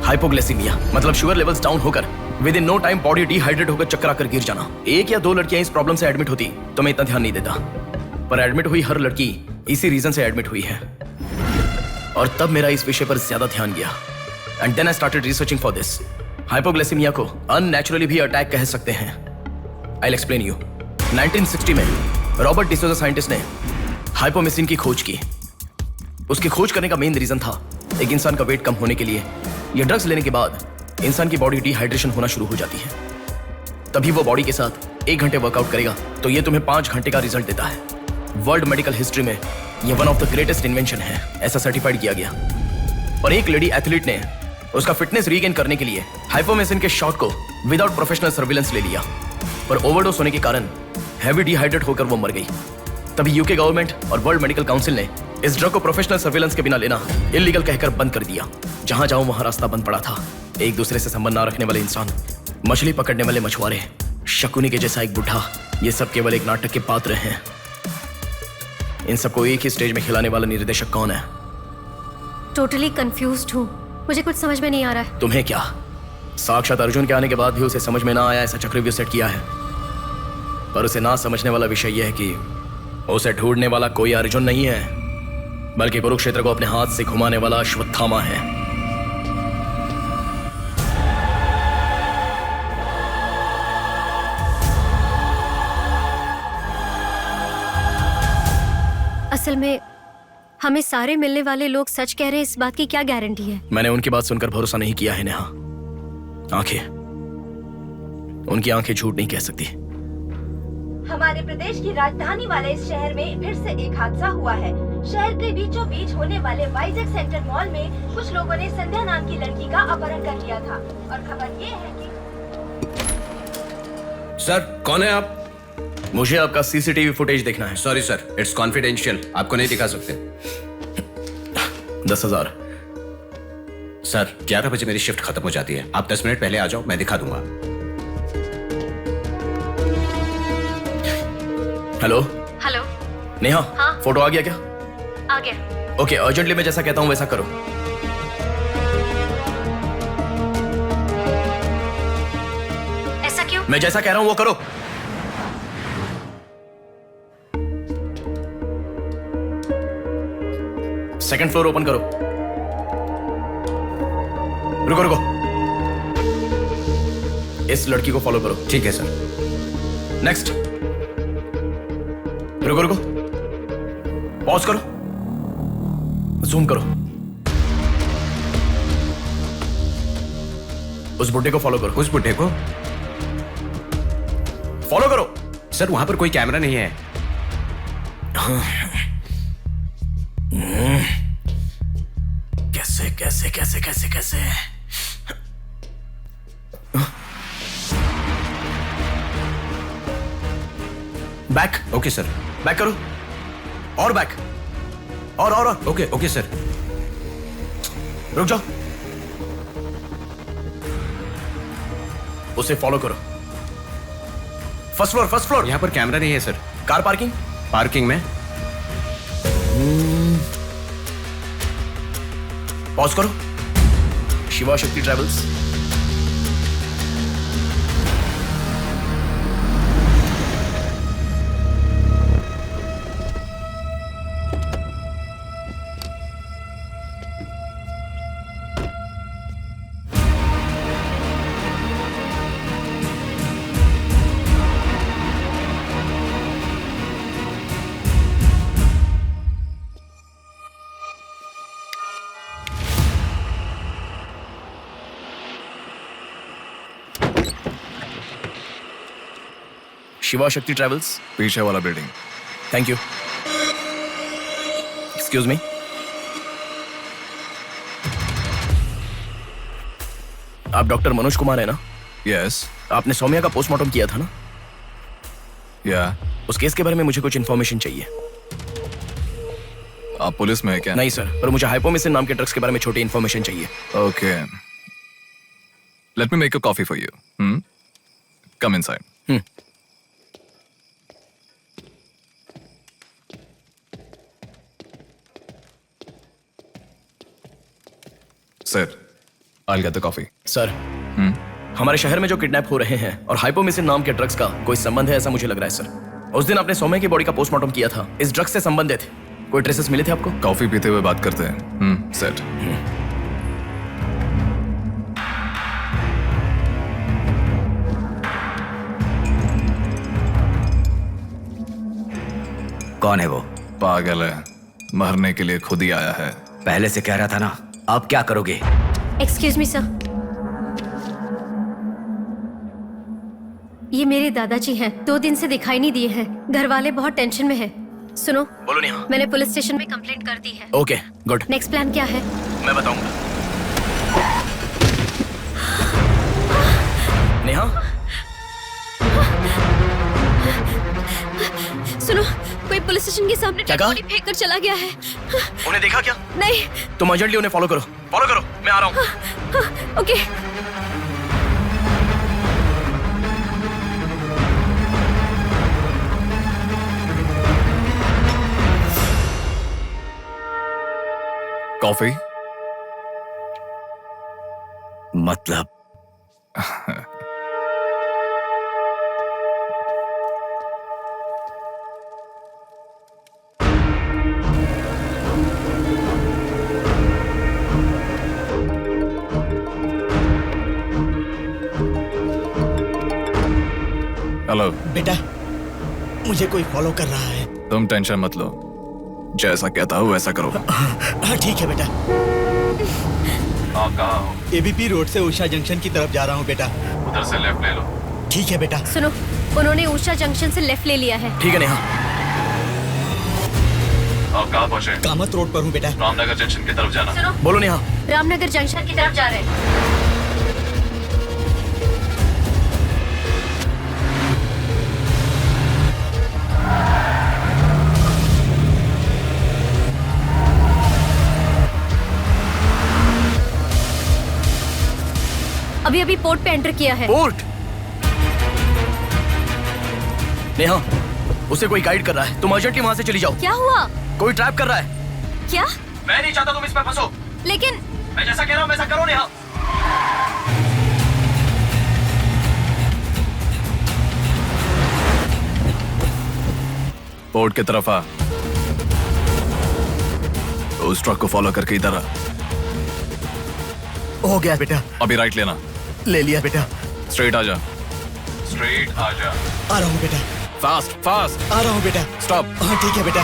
हाइपोग्लाइसीमिया, मतलब शुगर लेवल्स डाउन होकर within no time body dehydrate होकर चक्कर आकर गिर जाना। एक या दो लड़कियां इस प्रॉब्लम से एडमिट होती तो मैं इतना ध्यान नहीं देता, पर एडमिट हुई हर लड़की इसी रीजन से एडमिट हुई है। और तब मेरा इस विषय पर ज्यादा ध्यान गया and then I started researching for this. Hypoglycaemia को अननेचुरली भी अटैक कह सकते हैं। I will explain you. 1960 में रॉबर्ट डिसोजा साइंटिस्ट ने हाइपोमेसिन की खोज की। उसकी खोज करने का मेन रीजन था एक इंसान का वेट कम होने के लिए ये ड्रग्स लेने के बाद इंसान की बॉडी डिहाइड्रेशन होना शुरू हो जाती है। तभी वो बॉडी के साथ 1 घंटे वर्कआउट करेगा तो ये तुम्हें 5 घंटे का रिजल्ट देता है। वर्ल्ड मेडिकल हिस्ट्री में ये one of the greatest invention है, ऐसा सर्टिफाइड किया गया। और एक लेडी एथलीट ने उसका फिटनेस रीगेन करने के लिए हाइपोमेसिन के शॉट को विदाउट प्रोफेशनल सर्विलेंस ले लिया, पर ओवरडोज होने के कारण हैवी डिहाइड्रेट होकर वो मर गई। तभी यूके गवर्नमेंट और वर्ल्ड मेडिकल काउंसिल ने इस ड्रग को प्रोफेशनल सर्विलेंस के बिना लेना इलीगल कहकर बंद कर दिया। जहां जाऊं वहां रास्ता बंद पड़ा था। एक दूसरे से संबंध ना रखने वाले इंसान, मछली पकड़ने वाले मछुआरे, शकुनी के जैसा एक बुढ़ा, ये सब केवल एक नाटक के पात्र हैं। इन सबको एक ही स्टेज में खिलाने वाला निर्देशक कौन है? टोटली कंफ्यूज्ड हूँ, मुझे कुछ समझ में नहीं आ रहा है। तुम्हें क्या? साक्षात अर्जुन के आने के बाद भी उसे समझ में ना आया ऐसा चक्रव्यूह सेट किया है। पर उसे ना समझने वाला विषय यह है कि उसे ढूंढने वाला कोई अर्जुन नहीं है, बल्कि कुरुक्षेत्र को अपने हाथ से घुमाने वाला अश्वत्थामा है। असल में हमें सारे मिलने वाले लोग सच कह रहे हैं, इस बात की क्या गारंटी है? मैंने उनकी बात सुनकर भरोसा नहीं किया है नेहा। आंखें, उनकी आंखें झूठ नहीं कह सकती। हमारे प्रदेश की राजधानी वाले इस शहर में फिर से एक हादसा हुआ है। शहर के बीचों बीच होने वाले वाइजैक सेंटर मॉल में कुछ लोगों ने संध्या नाम की लड़की का अपहरण कर लिया था और खबर ये है कि सर, कौन है आप? मुझे आपका सीसीटीवी फुटेज देखना है। सॉरी सर, इट्स कॉन्फिडेंशियल, आपको नहीं दिखा सकते। 10,000। सर, 11 बजे मेरी शिफ्ट खत्म हो जाती है, आप 10 मिनट पहले आ जाओ, मैं दिखा दूंगा। हेलो हेलो नेहा, हाँ? फोटो आ गया क्या? आ गया। ओके, अर्जेंटली मैं जैसा कहता हूं वैसा करो। मैं जैसा कह रहा हूं वो करो। सेकंड फ्लोर ओपन करो। रुको रुको, इस लड़की को फॉलो करो। ठीक है सर। नेक्स्ट। रुको रुको, पॉज करो, जूम करो। उस बुड्ढे को फॉलो करो। उस बुड्ढे को फॉलो करो। सर वहां पर कोई कैमरा नहीं है। कैसे कैसे कैसे कैसे कैसे? बैक। Okay sir. बैक करो, और बैक, और ओके ओके सर। रुक जाओ, उसे फॉलो करो। First floor, first floor. यहाँ पर कैमरा नहीं है सर। Car parking. पार्किंग में। पॉज करो। शिवा शक्ति ट्रैवल्स। शिवा शक्ति ट्रैवल्स। पीछे वाला building. Thank you. Excuse me, आप डॉक्टर मनोज कुमार है ना? यस। आपने सौम्या का पोस्टमार्टम किया था ना? या। उस केस के बारे में मुझे कुछ इन्फॉर्मेशन चाहिए। आप पुलिस में है क्या? नहीं सर, पर मुझे हाइपोमिसिन नाम के ड्रग्स के बारे में छोटी इन्फॉर्मेशन चाहिए। Okay, let me make a coffee for you. Come inside. Sir, I'll get the coffee. Sir, हमारे शहर में जो किडनैप हो रहे हैं और हाइपोमिसिन नाम के ड्रग्स का कोई संबंध है ऐसा मुझे लग रहा है सर। उस दिन आपने सौम्या की बॉडी का पोस्टमार्टम किया था, इस ड्रग्स से संबंधित कोई ट्रेसेस मिले थे आपको? कॉफी पीते हुए बात करते हैं। सेट। कौन है वो? पागल है, मरने के लिए खुद ही आया है। पहले से कह रहा था ना। अब क्या करोगे? एक्सक्यूज मी सर, ये मेरे दादाजी हैं। 2 दिन से दिखाई नहीं दिए हैं। घर वाले बहुत टेंशन में हैं। सुनो। बोलो नेहा। मैंने पुलिस स्टेशन में कंप्लेंट कर दी है। Okay, good. नेक्स्ट प्लान क्या है? मैं बताऊंगा। नेहा, सुनो, कोई पुलिस स्टेशन के सामने क्या कहा? बॉडी फेंक कर चला गया है। उन्हें देखा क्या? नहीं। तुम अर्जेंटली उन्हें फॉलो करो। फॉलो करो, मैं आ रहा हूँ। ओके। कॉफी? मतलब हेलो बेटा, मुझे कोई फॉलो कर रहा है। तुम टेंशन मत लो, जैसा कहता हूँ वैसा करो। हाँ ठीक है बेटा। आप कहाँ हो? एबीपी रोड से उषा जंक्शन की तरफ जा रहा हूँ बेटा। उधर से लेफ्ट ले लो। ठीक है बेटा। सुनो, उन्होंने उषा जंक्शन से लेफ्ट ले लिया है। ठीक है नेहा। आप कहाँ पहुँचे? कामत रोड पर हूँ बेटा। रामनगर जंक्शन की तरफ जाना। सुनो। बोलो नेहा। रामनगर जंक्शन की तरफ जा रहे हैं। अभी अभी पोर्ट पे एंटर किया है। पोर्ट? नेहा, उसे कोई गाइड कर रहा है। तुम अर्जेंटली वहां से चली जाओ। क्या हुआ? कोई ट्रैप कर रहा है। क्या? मैं नहीं चाहता तुम इस पर फंसो। लेकिन मैं जैसा कह रहा हूं वैसा करो नेहा। पोर्ट की तरफ आ। उस ट्रक को फॉलो करके इधर आ। हो गया बेटा। अभी राइट लेना। ले लिया बेटा। स्ट्रेट आ जा। स्ट्रेट आ जा। आ रहा हूँ बेटा। Fast fast. आ रहा हूँ बेटा। स्टॉप। हाँ ठीक है बेटा।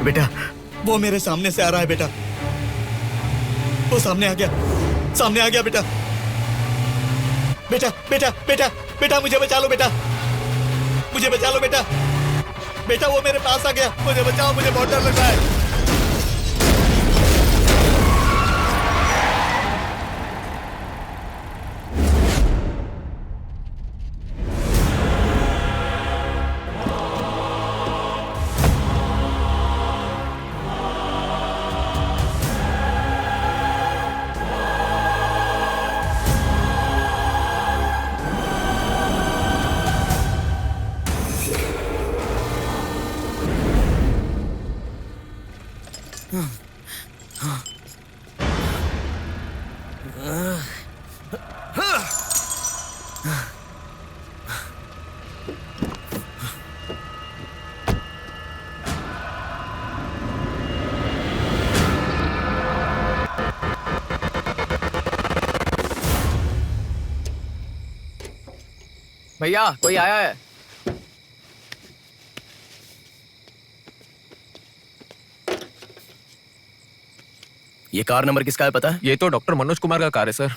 बेटा वो मेरे सामने से आ रहा है बेटा। वो सामने आ गया। सामने आ गया बेटा। बेटा बेटा बेटा बेटा मुझे बचा लो बेटा। मुझे बचा लो बेटा। बेटा वो मेरे पास आ गया। मुझे बचाओ, मुझे बहुत डर लग रहा है। भैया कोई आया है। ये कार नंबर किसका है पता है? ये तो डॉक्टर मनोज कुमार का कार है sir.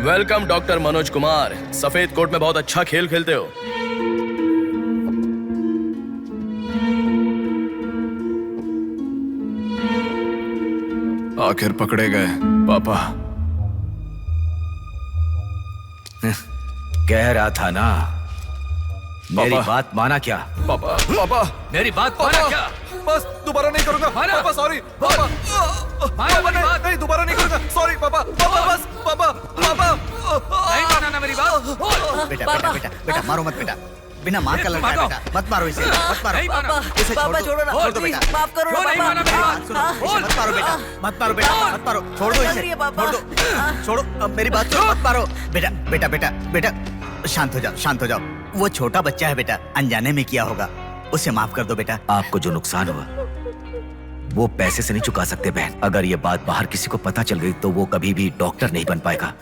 Welcome doctor Manoj Kumar. सफेद कोट में बहुत अच्छा खेल खेलते हो। आखिर पकड़े गए पापा। कह रहा था ना, मेरी बात माना क्या? पापा पापा मेरी बात माना क्या? बस दोबारा नहीं करूंगा पापा। सॉरी पापा। पापा नहीं दोबारा नहीं करूंगा। सॉरी पापा। पापा बस पापा पापा नहीं माना ना मेरी बात। बेटा बेटा बेटा बेटा मारो मत बेटा। बिना माँ का लड़का है बेटा। मत मारो इसे। मत मारो। इसे छोड़ दो। छोड़ दो बेटा। माफ करो ना पापा। सुनो, इसे मत मारो बेटा। मत मारो बेटा। मत मारो। छोड़ दो इसे। छोड़ दो। छोड़ो। अब मेरी बात सुनो। मत मारो बेटा। बेटा बेटा बेटा शांत हो जाओ। शांत हो जाओ। वो छोटा बच्चा है बेटा, अनजाने में किया होगा। उसे माफ कर दो बेटा। आपको जो नुकसान हुआ वो पैसे से नहीं चुका सकते बहन। अगर ये बात बाहर किसी को पता चल गई तो वो कभी भी डॉक्टर नहीं बन पाएगा।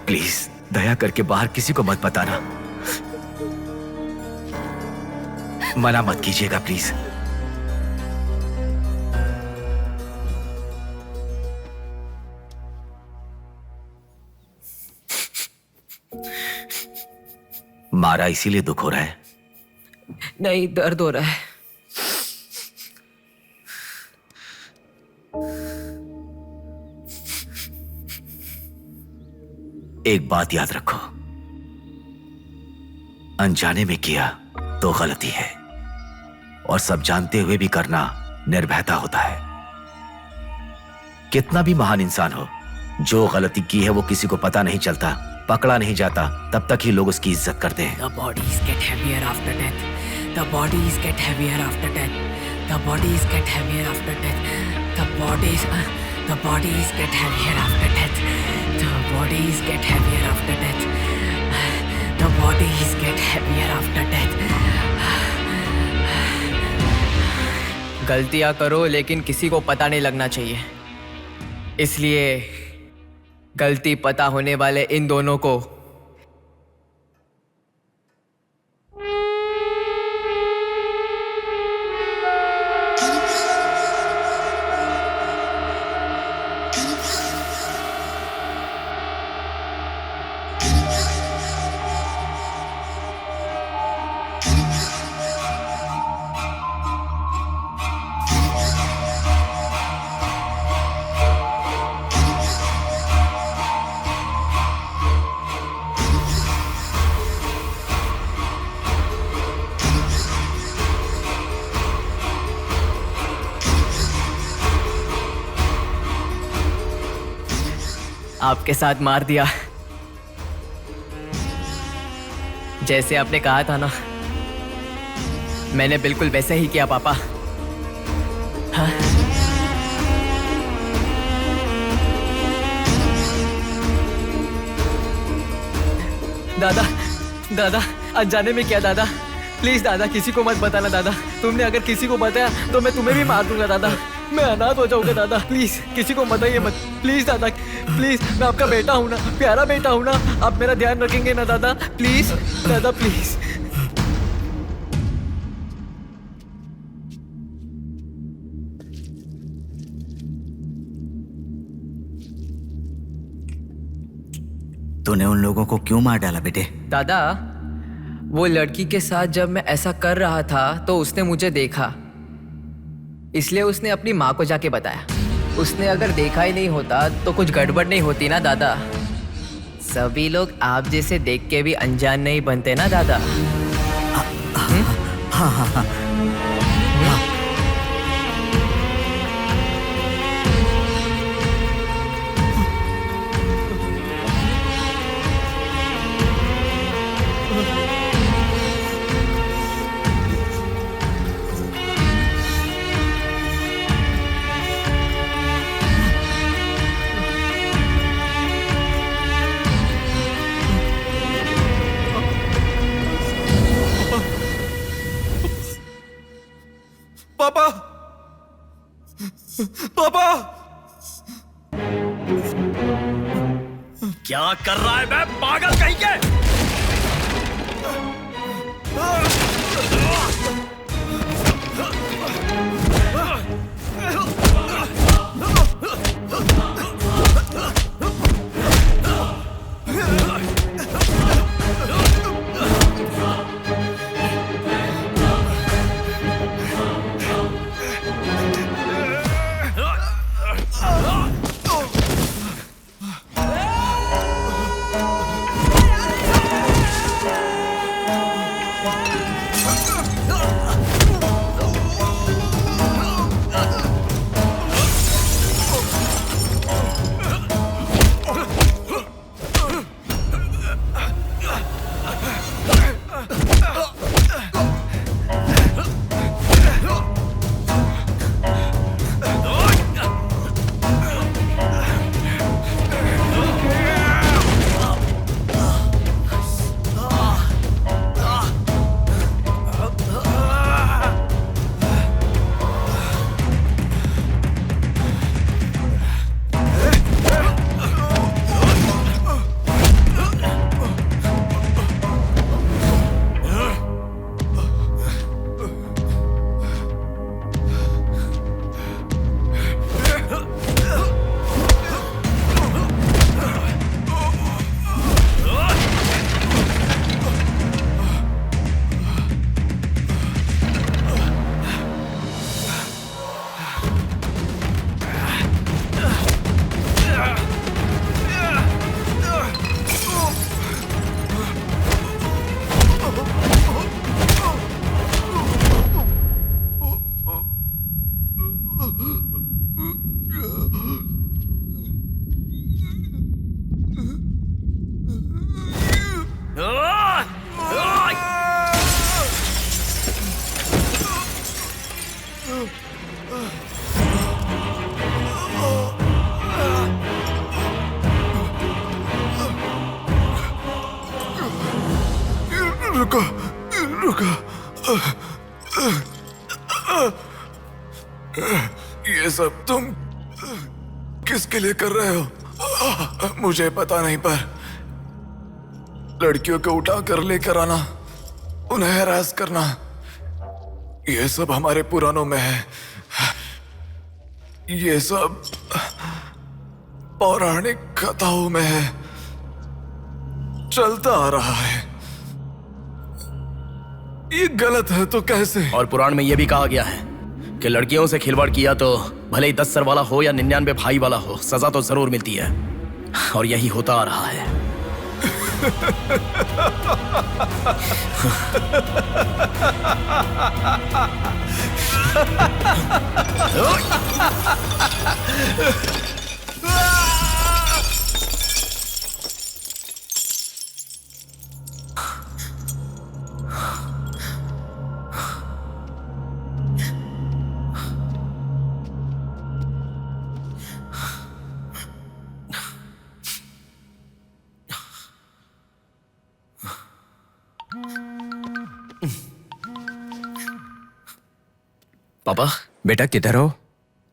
प्लीज दया करके बाहर किसी को मत बताना, मना मत कीजिएगा प्लीज। मारा इसीलिए दुख हो रहा है? नहीं, दर्द हो रहा है। एक बात याद रखो, अनजाने में किया तो गलती है, और सब जानते हुए भी करना निर्भयता होता है। कितना भी महान इंसान हो, जो गलती की है वो किसी को पता नहीं चलता, पकड़ा नहीं जाता, तब तक ही लोग उसकी इज्जत करते हैं। The bodies get heavier after death. The bodies get heavier after death. The bodies get heavier after death. The bodies get heavier after death. The bodies get heavier after death. The bodies get heavier after death. गलतियां करो लेकिन किसी को पता नहीं लगना चाहिए, इसलिए गलती पता होने वाले इन दोनों को आपके साथ मार दिया। जैसे आपने कहा था ना, मैंने बिल्कुल वैसे ही किया पापा। हाँ? दादा अनजाने में किया दादा, प्लीज दादा किसी को मत बताना दादा। तुमने अगर किसी को बताया तो मैं तुम्हें भी मार दूंगा दादा, मैं अनाथ हो जाऊंगा दादा। प्लीज किसी को बताइए मत, प्लीज दादा प्लीज। मैं आपका बेटा हूं ना, प्यारा बेटा हूं ना, आप मेरा ध्यान रखेंगे ना दादा? प्लीज दादा प्लीज। तूने उन लोगों को क्यों मार डाला बेटे? दादा वो लड़की के साथ जब मैं ऐसा कर रहा था तो उसने मुझे देखा, इसलिए उसने अपनी माँ को जाके बताया। उसने अगर देखा ही नहीं होता तो कुछ गड़बड़ नहीं होती ना दादा। सभी लोग आप जैसे देख के भी अनजान नहीं बनते ना दादा। हाँ। पापा, पापा, क्या कर रहा है मैं पागल कहीं के? रुको रुको, ये सब तुम किसके लिए कर रहे हो? मुझे पता नहीं, पर लड़कियों को उठा कर लेकर आना, उन्हें हैरास करना, ये सब हमारे पुराणों में है। ये सब पौराणिक कथाओं में है, चलता आ रहा है। ये गलत है तो कैसे? और पुराण में यह भी कहा गया है कि लड़कियों से खिलवाड़ किया तो भले ही 10 सर वाला हो या 99 भाई वाला हो, सजा तो जरूर मिलती है। और यही होता आ रहा है। पापा। बेटा किधर हो?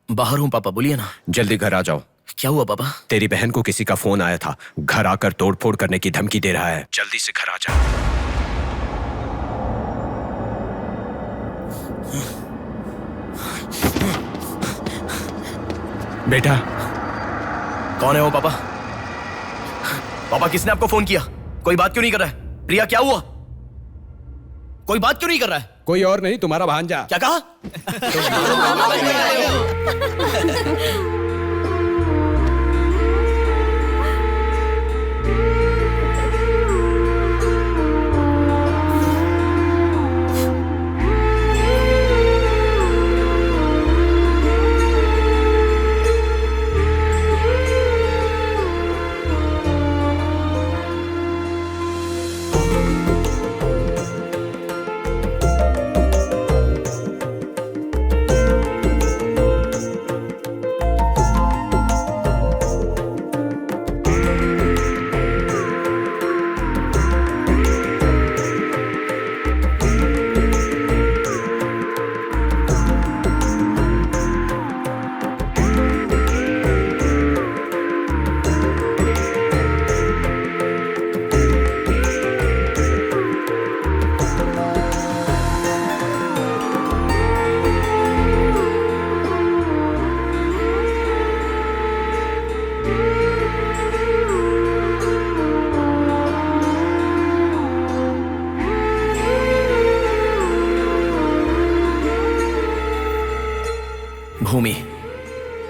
बाहर हूँ पापा, बोलिए ना। जल्दी घर आ जाओ। क्या हुआ पापा? तेरी बहन को किसी का फोन आया था, घर आकर तोड़फोड़ करने की धमकी दे रहा है। जल्दी से घर आ जा। बेटा। कौन है वो पापा? पापा किसने आपको फोन किया? कोई बात क्यों नहीं कर रहा है? प्रिया क्या हुआ? कोई बात क्यों नहीं कर रहा है? कोई और नहीं, तुम्हारा भांजा। क्या कहा?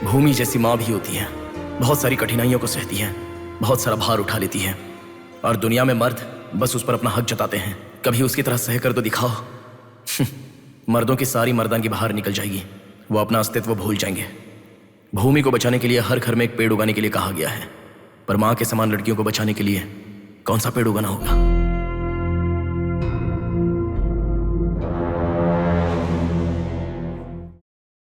भूमि जैसी माँ भी होती है, बहुत सारी कठिनाइयों को सहती है, बहुत सारा भार उठा लेती है। और दुनिया में मर्द बस उस पर अपना हक जताते हैं। कभी उसकी तरह सह कर तो दिखाओ। मर्दों की सारी मर्दांगी बाहर निकल जाएगी, वो अपना अस्तित्व भूल जाएंगे। भूमि को बचाने के लिए हर घर में एक पेड़ उगाने के लिए कहा गया है, पर माँ के समान लड़कियों को बचाने के लिए कौन सा पेड़ उगाना होगा?